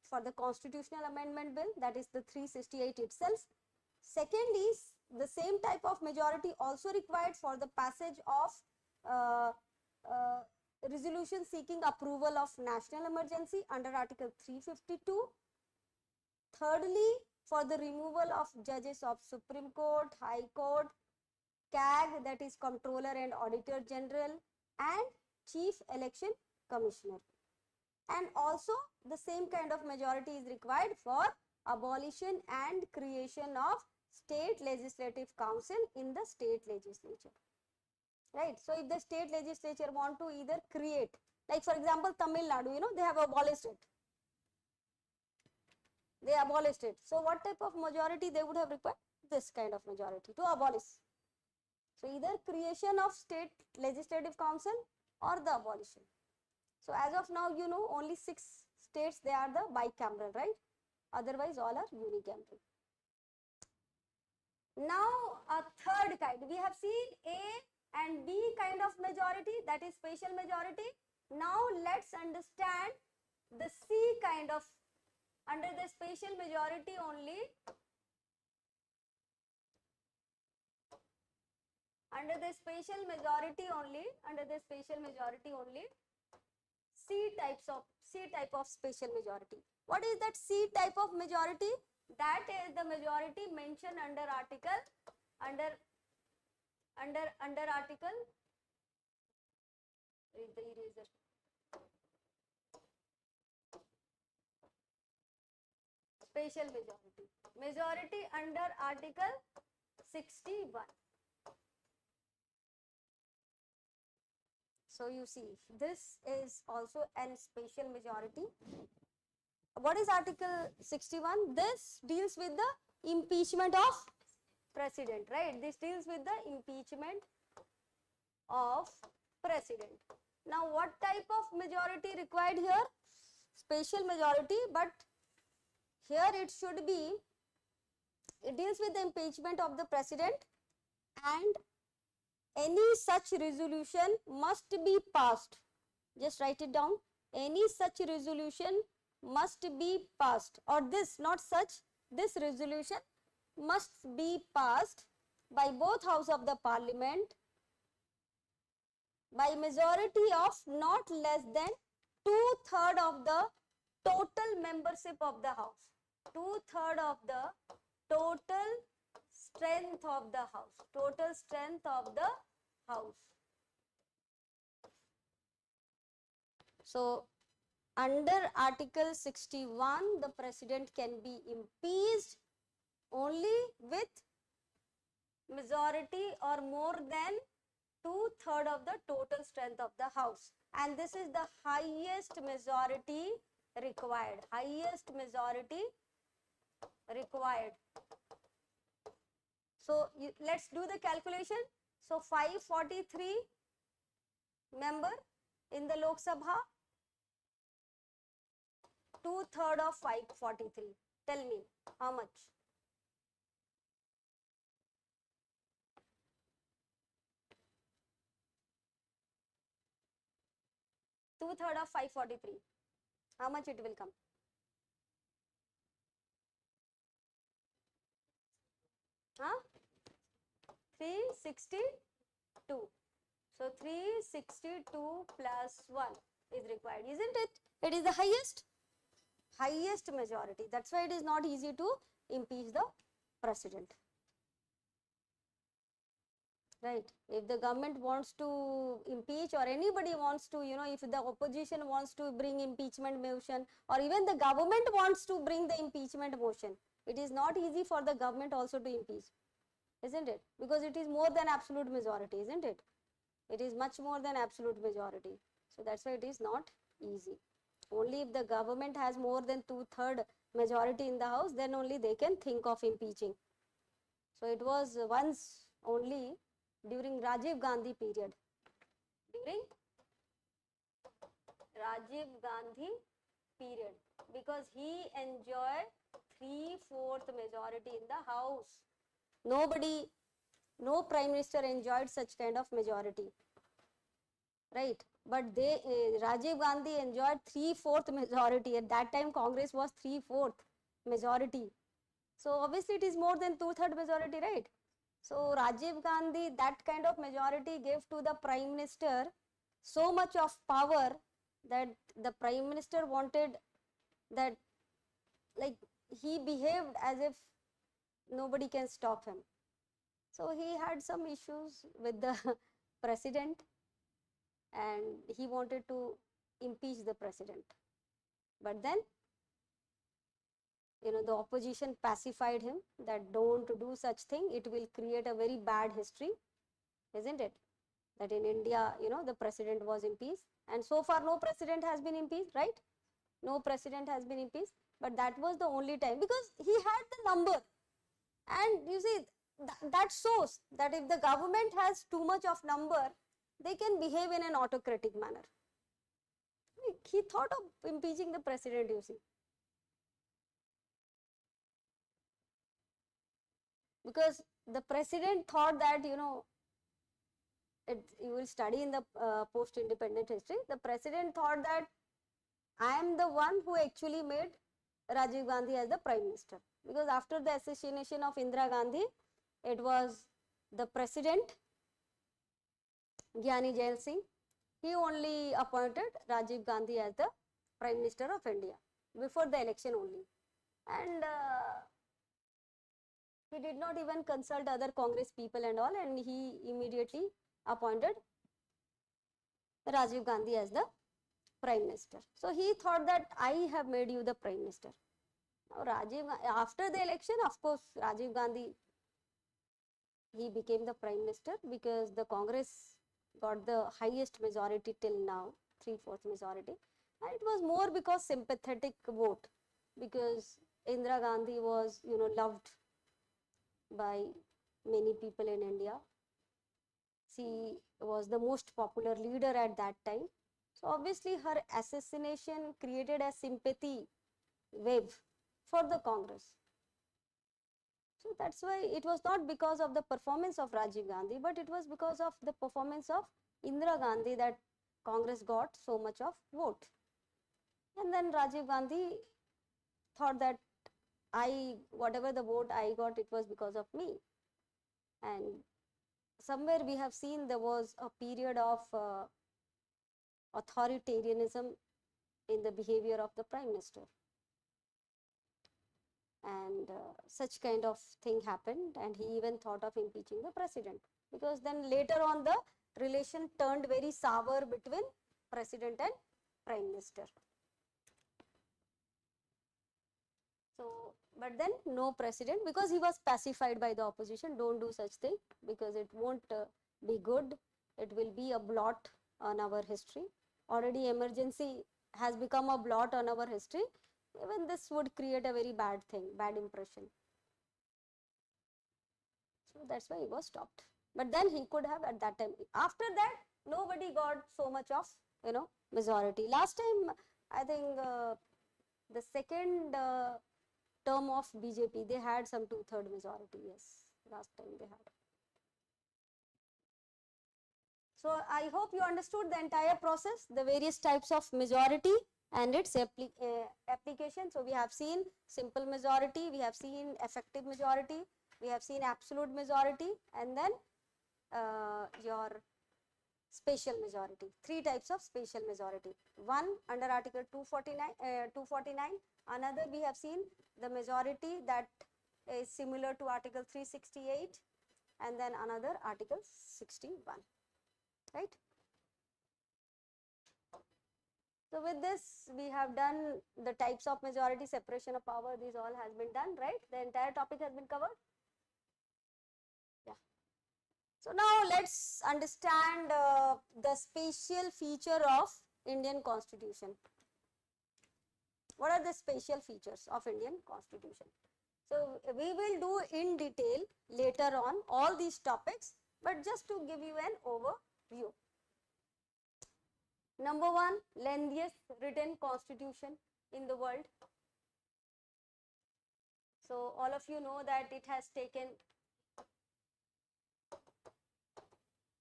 for the constitutional amendment bill, that is the 368 itself. Second is the same type of majority also required for the passage of resolution seeking approval of national emergency under Article 352. Thirdly, for the removal of judges of Supreme Court, High Court, CAG, that is Comptroller and Auditor General, and Chief Election Commissioner. And also the same kind of majority is required for abolition and creation of state legislative council in the state legislature. Right. So if the state legislature want to either create, like for example Tamil Nadu, you know, they have abolished it. They abolished it. So what type of majority they would have required? This kind of majority to abolish. So either creation of state legislative council or the abolition. So as of now, you know, only 6 states they are the bicameral, right? Otherwise all are unicameral. Now a third kind, we have seen A and B kind of majority, that is special majority. Now let's understand the C kind of, under the special majority only, under the special majority only, C type of special majority. What is that C type of majority? That is the majority mentioned under article, under article, read the eraser. Special majority under article 61. So you see, this is also an special majority. What is article 61? This deals with the impeachment of president, right? This deals with the impeachment of president. Now what type of majority required here? Special majority, but here it should be, it deals with the impeachment of the president, and any such resolution must be passed. Just write it down. Any such resolution must be passed, or this, not such, this resolution must be passed by both House of the Parliament by majority of not less than 2/3 of the total membership of the House. 2/3 of the total strength of the House. Total strength of the House. So under Article 61, the President can be impeached only with majority or more than 2/3 of the total strength of the House. And this is the highest majority required. Highest majority required. So let's do the calculation. So 543 member in the Lok Sabha, 2/3 of 543. Tell me how much? Two-thirds of 543. How much it will come? Huh? 362. So 362 plus 1 is required, isn't it? It is the highest majority. That's why it is not easy to impeach the president. Right. If the government wants to impeach, or anybody wants to, if the opposition wants to bring impeachment motion, or even the government wants to bring the impeachment motion, it is not easy for the government also to impeach, isn't it? Because it is more than absolute majority, isn't it? It is much more than absolute majority. So that's why it is not easy. Only if the government has more than 2/3 majority in the house, then only they can think of impeaching. So it was once only during Rajiv Gandhi period. During Rajiv Gandhi period, because he enjoyed 3/4 majority in the house. Nobody, no prime minister enjoyed such kind of majority, right? But Rajiv Gandhi enjoyed 3/4 majority. At that time, Congress was 3/4 majority. So obviously, it is more than 2/3 majority, right? So Rajiv Gandhi, that kind of majority gave to the prime minister so much of power that the prime minister wanted that, like, he behaved as if nobody can stop him. So he had some issues with the president and he wanted to impeach the president. But then, the opposition pacified him that don't do such thing, it will create a very bad history, isn't it? That in India, the president was impeached, and so far no president has been impeached, right? No president has been impeached, but that was the only time, because he had the number. And you see, that shows that if the government has too much of number, they can behave in an autocratic manner. He thought of impeaching the president, you see. Because the president thought that, you will study in the post-independent history, the president thought that I am the one who actually made Rajiv Gandhi as the prime minister. Because after the assassination of Indira Gandhi, it was the president, Gyani Jail Singh, he only appointed Rajiv Gandhi as the prime minister of India before the election only. And he did not even consult other Congress people and all, and he immediately appointed Rajiv Gandhi as the prime minister. So he thought that I have made you the prime minister. Now after the election, of course, Rajiv Gandhi, he became the prime minister because the Congress got the highest majority till now, 3/4 majority. And it was more because sympathetic vote, because Indira Gandhi was, loved by many people in India. She was the most popular leader at that time. So obviously her assassination created a sympathy wave for the Congress. So that's why it was not because of the performance of Rajiv Gandhi, but it was because of the performance of Indira Gandhi that Congress got so much of vote. And then Rajiv Gandhi thought that whatever the vote I got, it was because of me. And somewhere we have seen there was a period of authoritarianism in the behavior of the prime minister. And such kind of thing happened, and he even thought of impeaching the president, because then later on the relation turned very sour between president and prime minister. So, but then no president, because he was pacified by the opposition, don't do such thing because it won't be good, it will be a blot on our history. Already emergency has become a blot on our history. Even this would create a very bad thing, bad impression. So that's why he was stopped. But then he could have at that time. After that, nobody got so much of, majority. Last time, I think the second term of BJP, they had some 2/3 majority. Yes, last time they had. So I hope you understood the entire process, the various types of majority and its application. So we have seen simple majority, we have seen effective majority, We have seen absolute majority and then your special majority. Three types of special majority. One under Article 249, another we have seen the majority that is similar to Article 368, and then another Article 61, right? So with this we have done the types of majority, separation of power, these all has been done, right? The entire topic has been covered. Yeah. So now let's understand the special feature of Indian Constitution. What are the special features of Indian Constitution? So we will do in detail later on all these topics, but just to give you an overview. Number one, lengthiest written constitution in the world. So all of you know that it has taken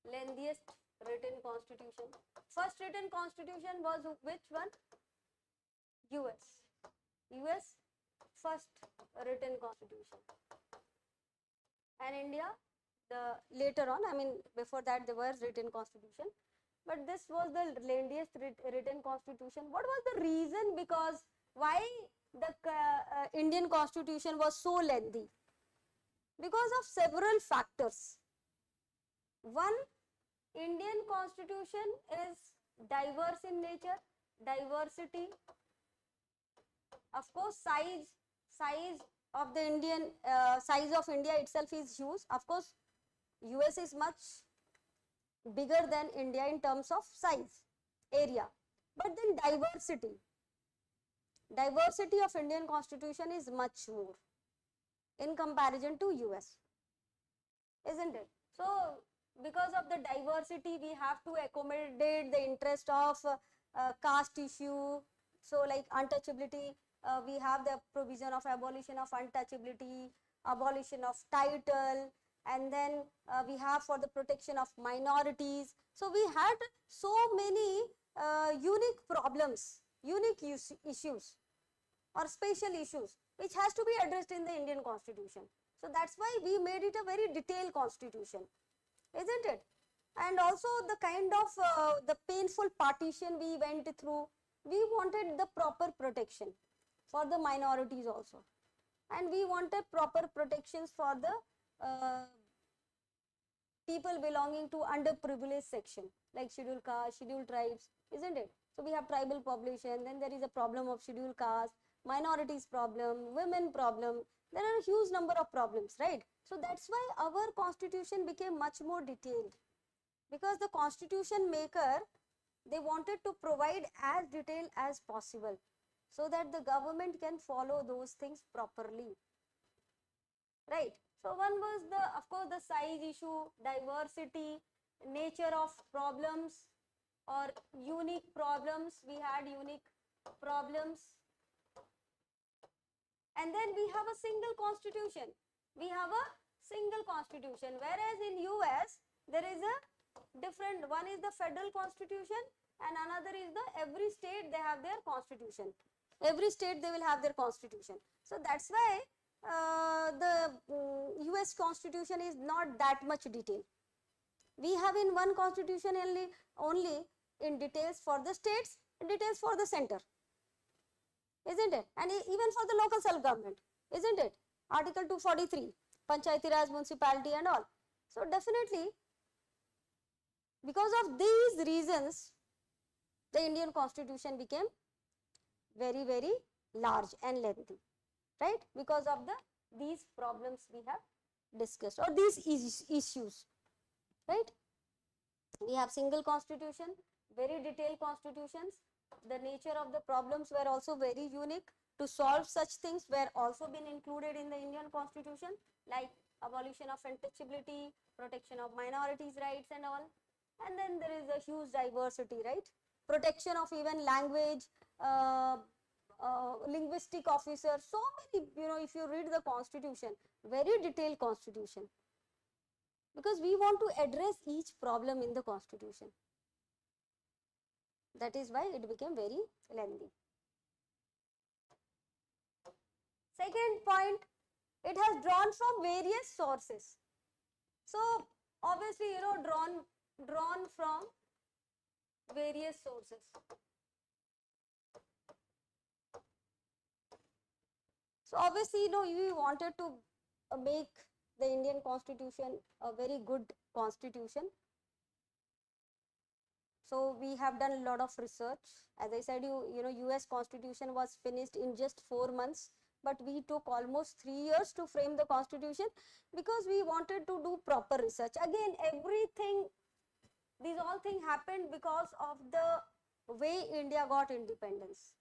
lengthiest written constitution. First written constitution was which one? US. US first written constitution. And India, the later on, I mean before that there was written constitution, but this was the lengthiest written constitution. What was the reason? Because why the Indian Constitution was so lengthy? Because of several factors. One, Indian Constitution is diverse in nature, diversity. Of course, size of the Indian size of India itself is huge. Of course, US is much bigger than India in terms of size, area, but then diversity of Indian Constitution is much more in comparison to US, isn't it? So because of the diversity, we have to accommodate the interest of caste issue. So like untouchability, we have the provision of abolition of untouchability, abolition of title, and then we have for the protection of minorities. So we had so many unique problems, unique issues or special issues which has to be addressed in the Indian Constitution. So that's why we made it a very detailed constitution, isn't it? And also the kind of the painful partition we went through, we wanted the proper protection for the minorities also, and we wanted proper protections for the people belonging to underprivileged section like scheduled caste, scheduled tribes, isn't it? So we have tribal population, then there is a problem of scheduled caste, minorities problem, women problem, there are a huge number of problems, right? So that's why our constitution became much more detailed, because the constitution maker, they wanted to provide as detailed as possible so that the government can follow those things properly, right? So one was the, of course, the size issue, diversity, nature of problems or unique problems. We had unique problems. And then we have a single constitution. We have a single constitution, whereas in US there is a different, one is the federal constitution and another is the, every state they have their constitution. Every state they will have their constitution. So that's why the US constitution is not that much detail. We have in one constitution only in details for the states, details for the center, isn't it? And even for the local self-government, isn't it? Article 243, Panchayati Raj, municipality and all. So definitely, because of these reasons, the Indian Constitution became very, very large and lengthy, right? Because of these problems we have discussed, or these issues, right? We have single constitution, very detailed constitutions. The nature of the problems were also very unique. To solve such things were also been included in the Indian Constitution, like abolition of untouchability, protection of minorities' rights and all. And then there is a huge diversity, right? Protection of even language, linguistic officers, so many, if you read the constitution, very detailed constitution, because we want to address each problem in the constitution. That is why it became very lengthy. Second point, it it has drawn from various sources. So obviously, drawn from various sources. So obviously, we wanted to make the Indian Constitution a very good constitution. So we have done a lot of research. As I said, US Constitution was finished in just 4 months, but we took almost 3 years to frame the Constitution because we wanted to do proper research. Again, these all things happened because of the way India got independence.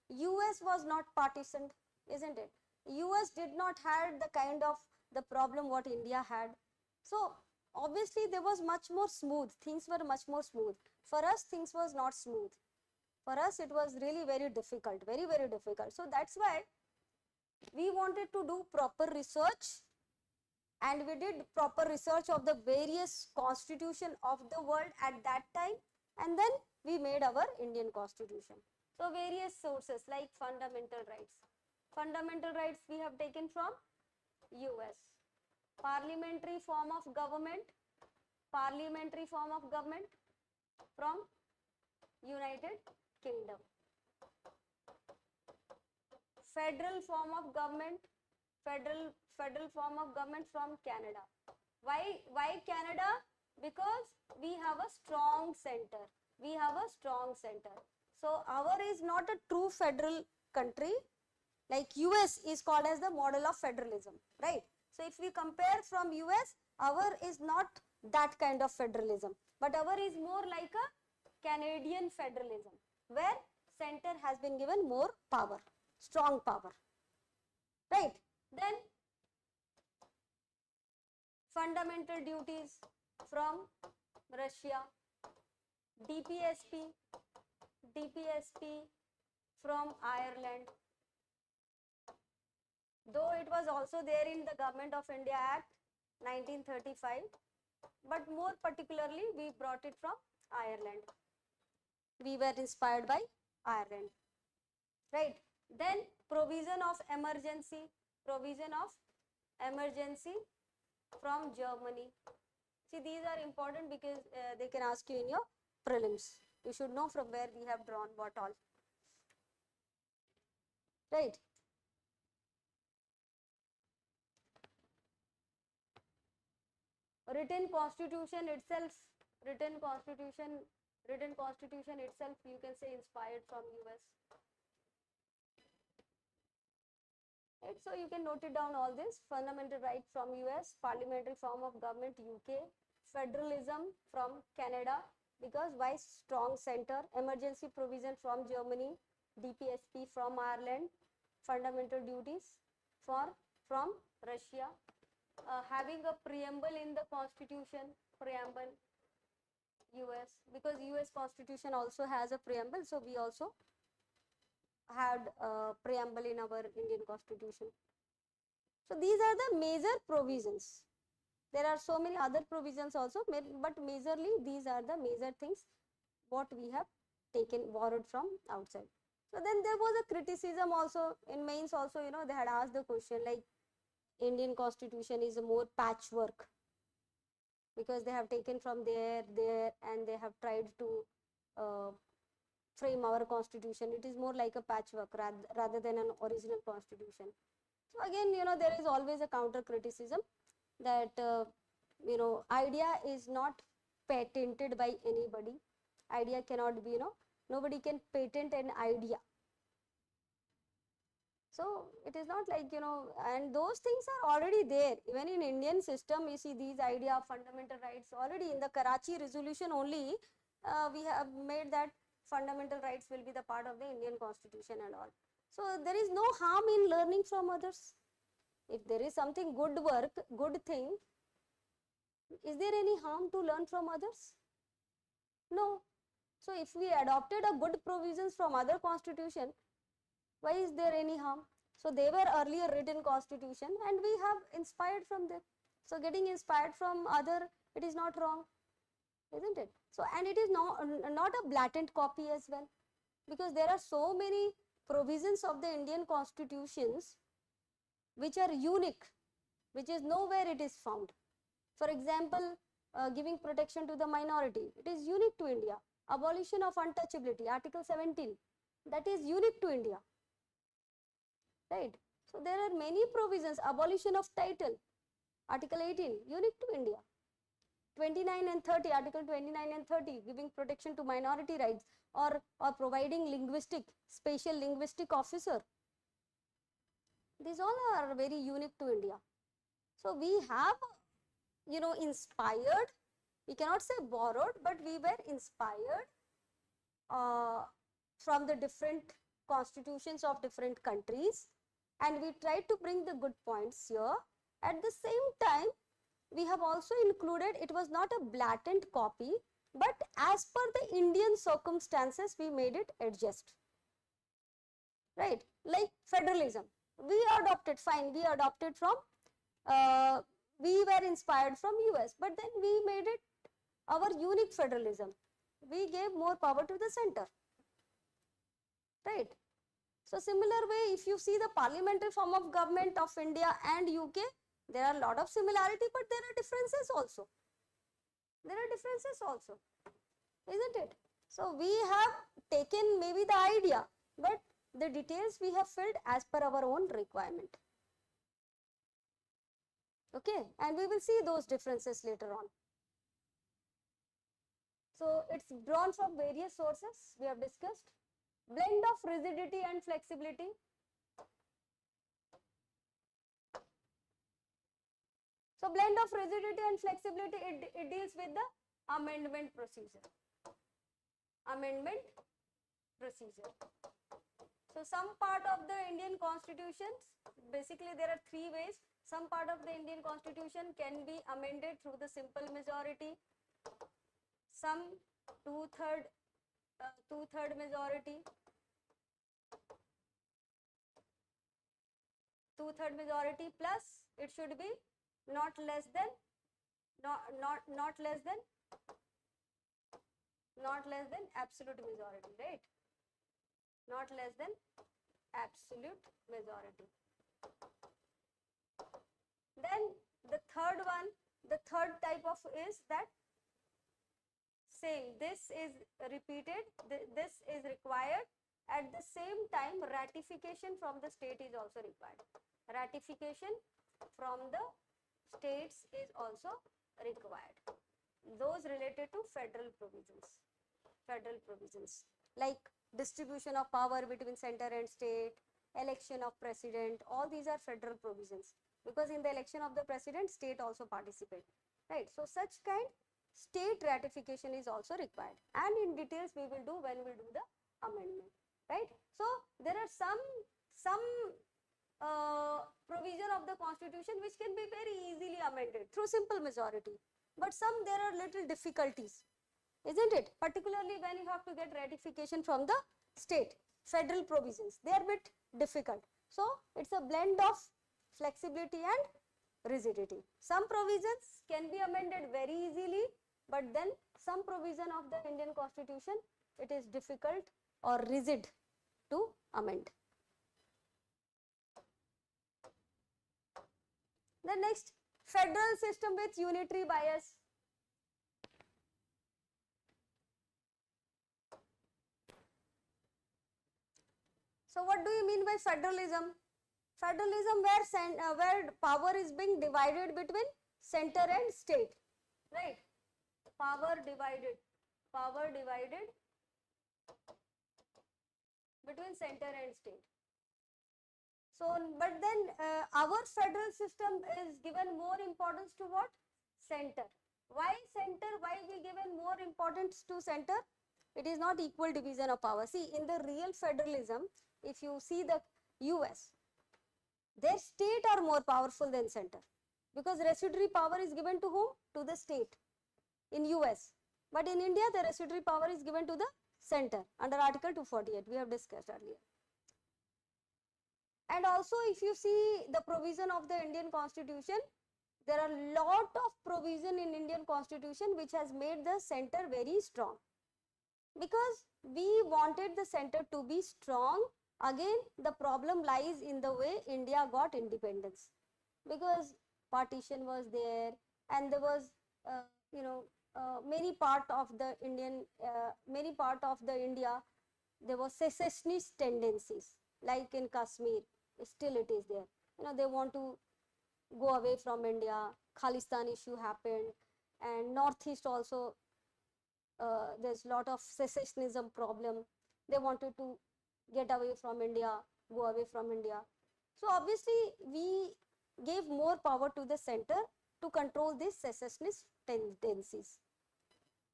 US was not partitioned, isn't it? US did not have the kind of the problem what India had. So obviously there was much more smooth, things were much more smooth. For us, things was not smooth. For us, it was really very difficult, very, very difficult. So that's why we wanted to do proper research, and we did proper research of the various constitution of the world at that time, and then we made our Indian Constitution. So various sources like fundamental rights. Fundamental rights we have taken from US. Parliamentary form of government from United Kingdom. Federal form of government from Canada. Why Canada? Because we have a strong center. So our is not a true federal country. Like US is called as the model of federalism, right? So if we compare from US, our is not that kind of federalism, but our is more like a Canadian federalism, where center has been given more power, strong power, right? Then fundamental duties from Russia, DPSP from Ireland. Though it was also there in the Government of India Act 1935, but more particularly we brought it from Ireland. We were inspired by Ireland, right? Then provision of emergency from Germany. See, these are important because they can ask you in your prelims. You should know from where we have drawn what all, right? Written constitution itself, you can say inspired from US. Right, so you can note it down all this. Fundamental right from US, parliamentary form of government UK, federalism from Canada, because why strong center, emergency provision from Germany, DPSP from Ireland, fundamental duties from Russia, having a preamble in the constitution, US, because US constitution also has a preamble, so we also had a preamble in our Indian Constitution. So these are the major provisions. There are so many other provisions also, but majorly these are the major things what we have borrowed from outside. So then there was a criticism also in mains also, they had asked the question like Indian Constitution is a more patchwork, because they have taken from there and they have tried to frame our constitution. It is more like a patchwork rather than an original constitution. So again, there is always a counter criticism that idea is not patented by anybody. Idea cannot be, nobody can patent an idea. So it is not like, and those things are already there. Even in Indian system, you see these idea of fundamental rights already in the Karachi resolution only, we have made that fundamental rights will be the part of the Indian Constitution and all. So there is no harm in learning from others. If there is something good thing, is there any harm to learn from others? No. So if we adopted a good provisions from other constitution, why is there any harm? So they were earlier written constitution and we have inspired from them. So getting inspired from other, it is not wrong, isn't it? So, and it is not a blatant copy as well, because there are so many provisions of the Indian constitutions which are unique, which is nowhere it is found. For example, giving protection to the minority, it is unique to India. Abolition of untouchability, Article 17, that is unique to India, right? So there are many provisions. Abolition of title, Article 18, unique to India. 29 and 30, Article 29 and 30, giving protection to minority rights, or providing special linguistic officer. These all are very unique to India. So we have, inspired, we cannot say borrowed, but we were inspired from the different constitutions of different countries, and we tried to bring the good points here. At the same time, we have also included, it was not a blatant copy, but as per the Indian circumstances, we made it adjust, right? Like federalism, we adopted, fine, we adopted from, we were inspired from US, but then we made it our unique federalism. We gave more power to the center, right? So similar way, if you see the parliamentary form of government of India and UK, there are a lot of similarity, but there are differences also. There are differences also, isn't it? So we have taken maybe the idea, but the details we have filled as per our own requirement. Okay, and we will see those differences later on. So it's drawn from various sources we have discussed. Blend of rigidity and flexibility. So blend of rigidity and flexibility, it deals with the amendment procedure. Amendment procedure. So some part of the Indian constitutions, basically there are three ways. Some part of the Indian constitution can be amended through the simple majority. Some two-third majority. Two-third majority plus it should be not less than absolute majority, right? Not less than absolute majority. Then the third one, the third type of is that same, this is repeated, this is required. At the same time, ratification from the state is also required. Ratification from the states is also required. Those related to federal provisions. Federal provisions like distribution of power between center and state, election of president, all these are federal provisions, because in the election of the president, state also participate, right? So such kind state ratification is also required, and in details we will do when we do the amendment, right? So there are some provision of the constitution which can be very easily amended through simple majority, but some there are little difficulties, isn't it? Particularly when you have to get ratification from the state, federal provisions, they are a bit difficult. So it's a blend of flexibility and rigidity. Some provisions can be amended very easily, but then some provision of the Indian constitution, it is difficult or rigid to amend. The next, federal system with unitary bias. So what do you mean by federalism? Federalism where power is being divided between center and state, right? Power divided between center and state. So, but then our federal system is given more importance to what? Center. Why center? Why we given more importance to center? It is not equal division of power. See, in the real federalism, if you see the US, their state are more powerful than center, because residuary power is given to whom? To the state in US. But in India, the residuary power is given to the center under Article 248, we have discussed earlier. And also if you see the provision of the Indian constitution, there are lot of provision in Indian constitution which has made the center very strong, because we wanted the center to be strong Again, the problem lies in the way India got independence, because partition was there, and there was, you know, many part of the many part of the India, there was secessionist tendencies, like in Kashmir, still it is there. They want to go away from India. Khalistan issue happened, and Northeast also, there's lot of secessionism problem. They wanted to get away from India, go away from India. So obviously, we gave more power to the center to control these secessionist tendencies,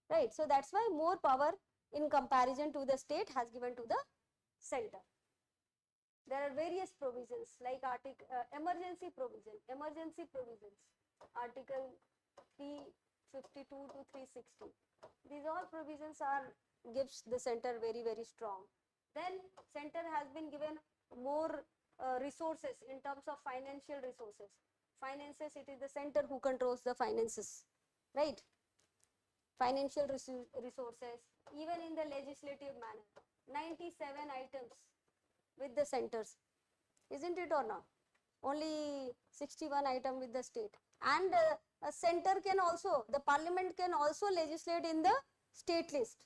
right? So that's why more power in comparison to the state has given to the center. There are various provisions like emergency provisions, Article 352 to 360. These all provisions gives the center very strong. Then center has been given more resources in terms of financial resources. Finances, it is the center who controls the finances, right? Financial resources, even in the legislative manner. 97 items with the centers, isn't it or not? Only 61 item with the state. And a center can also, the parliament can also legislate in the state list.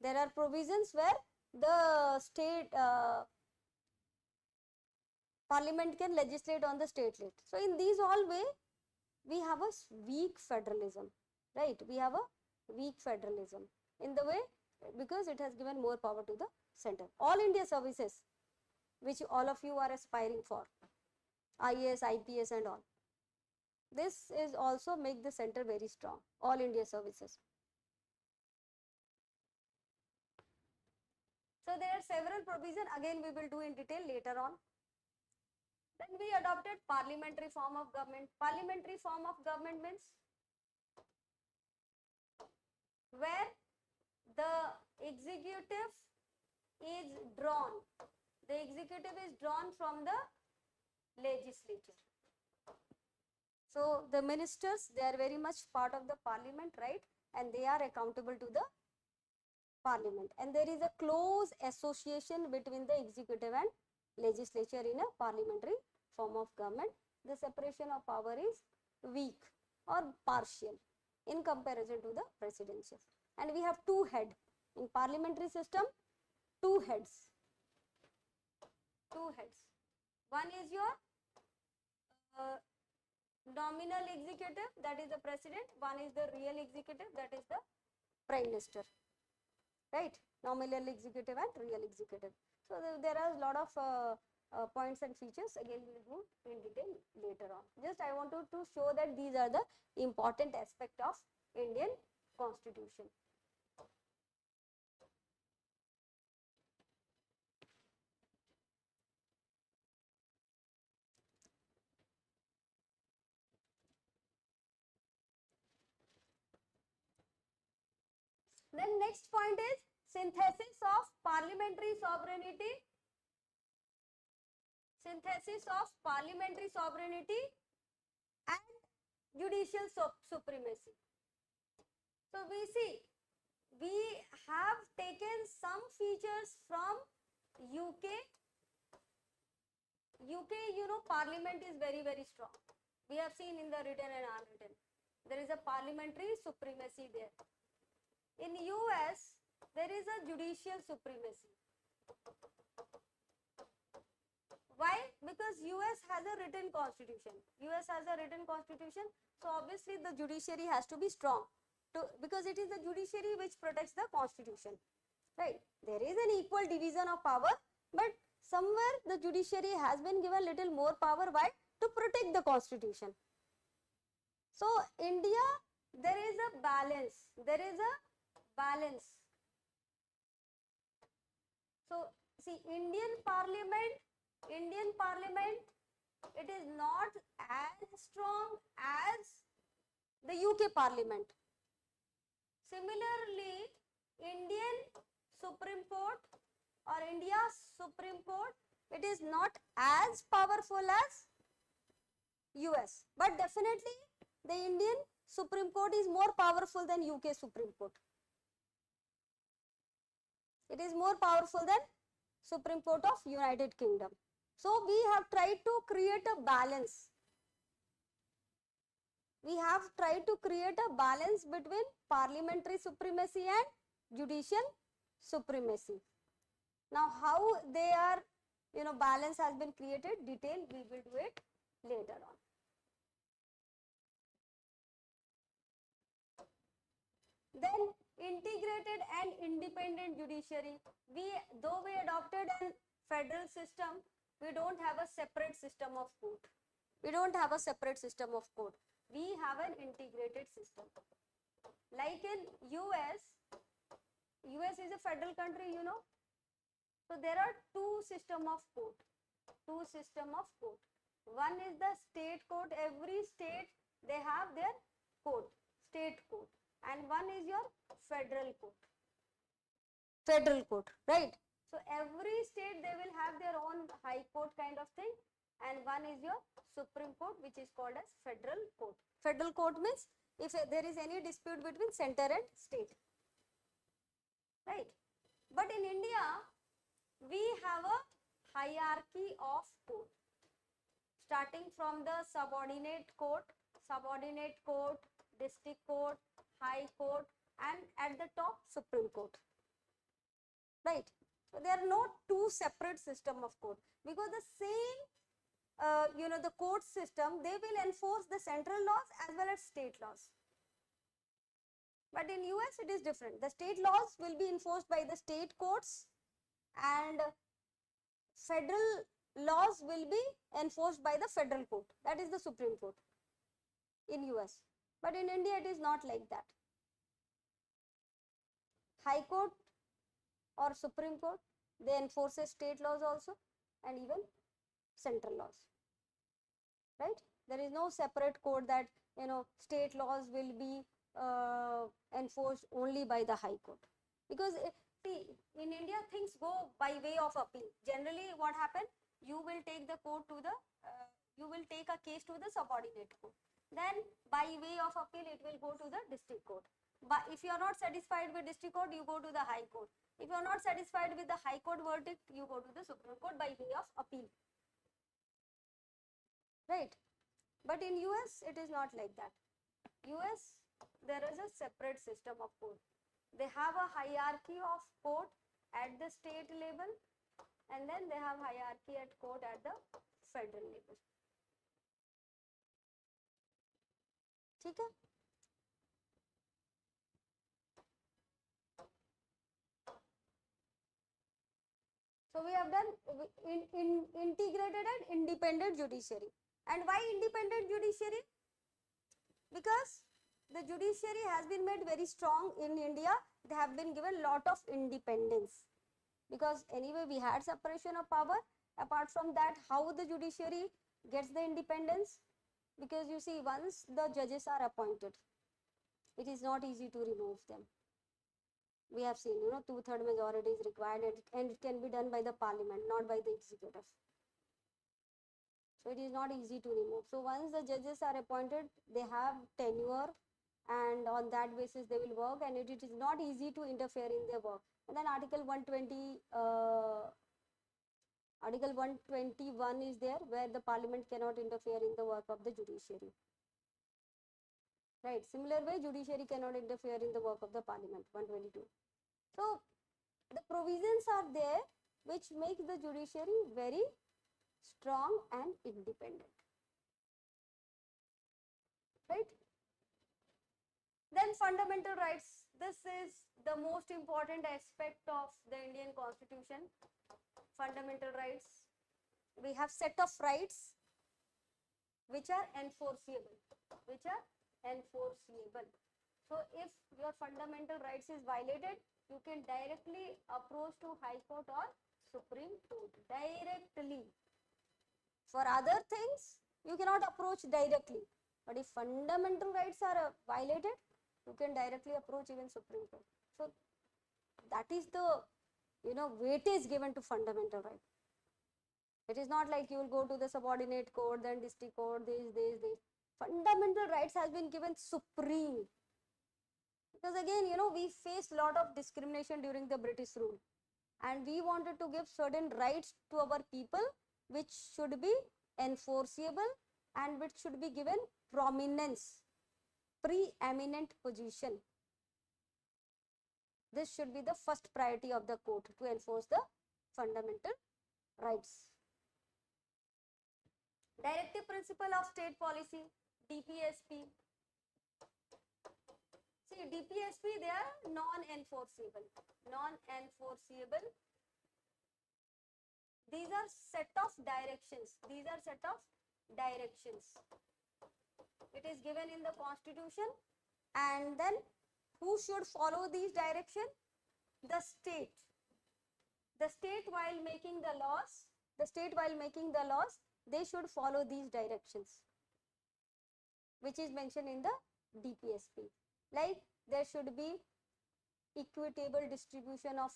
There are provisions where the state parliament can legislate on the state list. So in these all way, we have a weak federalism, right? We have a weak federalism in the way, because it has given more power to the center. All India services, which all of you are aspiring for, IAS, IPS and all, this is also make the center very strong, all India services. So there are several provisions, again we will do in detail later on. Then we adopted parliamentary form of government. Parliamentary form of government means where the executive is drawn. The executive is drawn from the legislature. So the ministers, they are very much part of the parliament, right? And they are accountable to the parliament. And there is a close association between the executive and legislature in a parliamentary form of government. The separation of power is weak or partial in comparison to the presidential. And we have two heads. In parliamentary system, two heads. Two heads. One is your nominal executive, that is the president. One is the real executive, that is the prime minister, right? Nominal executive and real executive. So there are a lot of points and features. Again, we will do in detail later on. Just I wanted to show that these are the important aspect of Indian constitution. Then next point is synthesis of parliamentary sovereignty. Synthesis of parliamentary sovereignty and judicial supremacy. So we see, we have taken some features from UK. UK, parliament is very strong. We have seen in the written and unwritten. There is a parliamentary supremacy there. In US, there is a judicial supremacy. Why? Because US has a written constitution. US has a written constitution. So obviously the judiciary has to be strong, because it is the judiciary which protects the constitution, right? There is an equal division of power, but somewhere the judiciary has been given little more power. Why? To protect the constitution. So India, there is a balance. There is a balance. So see, Indian parliament, it is not as strong as the UK parliament. Similarly, Indian Supreme Court or India's Supreme Court, it is not as powerful as US, but definitely the Indian Supreme Court is more powerful than UK Supreme Court. It is more powerful than Supreme Court of United Kingdom. So we have tried to create a balance. We have tried to create a balance between parliamentary supremacy and judicial supremacy. Now how they are, balance has been created, detail we will do it later on. Then integrated and independent judiciary. Though we adopted a federal system, we don't have a separate system of court. We don't have a separate system of court. We have an integrated system. Like in US is a federal country, So there are two system of court. One is the state court. Every state, they have their court, state court. And one is your federal court, right? So every state, they will have their own high court kind of thing, and one is your Supreme Court, which is called as federal court. Federal court means if there is any dispute between center and state, right? But in India, we have a hierarchy of court, starting from the subordinate court, district court, high court, and at the top, Supreme Court, right? So there are no two separate system of court, because the same, the court system, they will enforce the central laws as well as state laws. But in US, it is different. The state laws will be enforced by the state courts, and federal laws will be enforced by the federal court, that is the Supreme Court in US. But in India, it is not like that. High Court or Supreme Court, they enforce state laws also and even central laws, right? There is no separate court that, state laws will be enforced only by the High Court. Because see, in India, things go by way of appeal. Generally, what happens? You will take the court to the, you will take a case to the subordinate court. Then by way of appeal, it will go to the district court. But if you are not satisfied with district court, you go to the high court. If you are not satisfied with the high court verdict, you go to the Supreme Court by way of appeal, right? But in US, it is not like that. US, there is a separate system of court. They have a hierarchy of court at the state level, and then they have hierarchy at court at the federal level. ठीक है? So we have done integrated and independent judiciary. And why independent judiciary? Because the judiciary has been made very strong in India. They have been given lot of independence. Because anyway, we had separation of power. Apart from that, how the judiciary gets the independence? Because you see, once the judges are appointed, it is not easy to remove them. We have seen, 2/3 majority is required, and it can be done by the parliament, not by the executive. So it is not easy to remove. So once the judges are appointed, they have tenure, and on that basis they will work, and it is not easy to interfere in their work. And then Article 121 is there, where the parliament cannot interfere in the work of the judiciary. Right. Similar way, judiciary cannot interfere in the work of the parliament, 122. So the provisions are there which make the judiciary very strong and independent. Right. Then fundamental rights. This is the most important aspect of the Indian Constitution. Fundamental rights. We have set of rights which are enforceable. So if your fundamental rights is violated, you can directly approach to High Court or Supreme Court directly. For other things, you cannot approach directly. But if fundamental rights are violated, you can directly approach even Supreme Court. So that is the, weightage given to fundamental right. It is not like you will go to the subordinate court, then district court, this. Fundamental rights has been given supreme. Because again, we faced a lot of discrimination during the British rule. and we wanted to give certain rights to our people which should be enforceable and which should be given prominence, preeminent position. This should be the first priority of the court, to enforce the fundamental rights. Directive principle of state policy, DPSP. See, DPSP, they are non-enforceable. Non-enforceable. These are set of directions. These are set of directions. It is given in the constitution, and then who should follow these directions? The state. The state while making the laws, they should follow these directions, which is mentioned in the DPSP. Like there should be equitable distribution of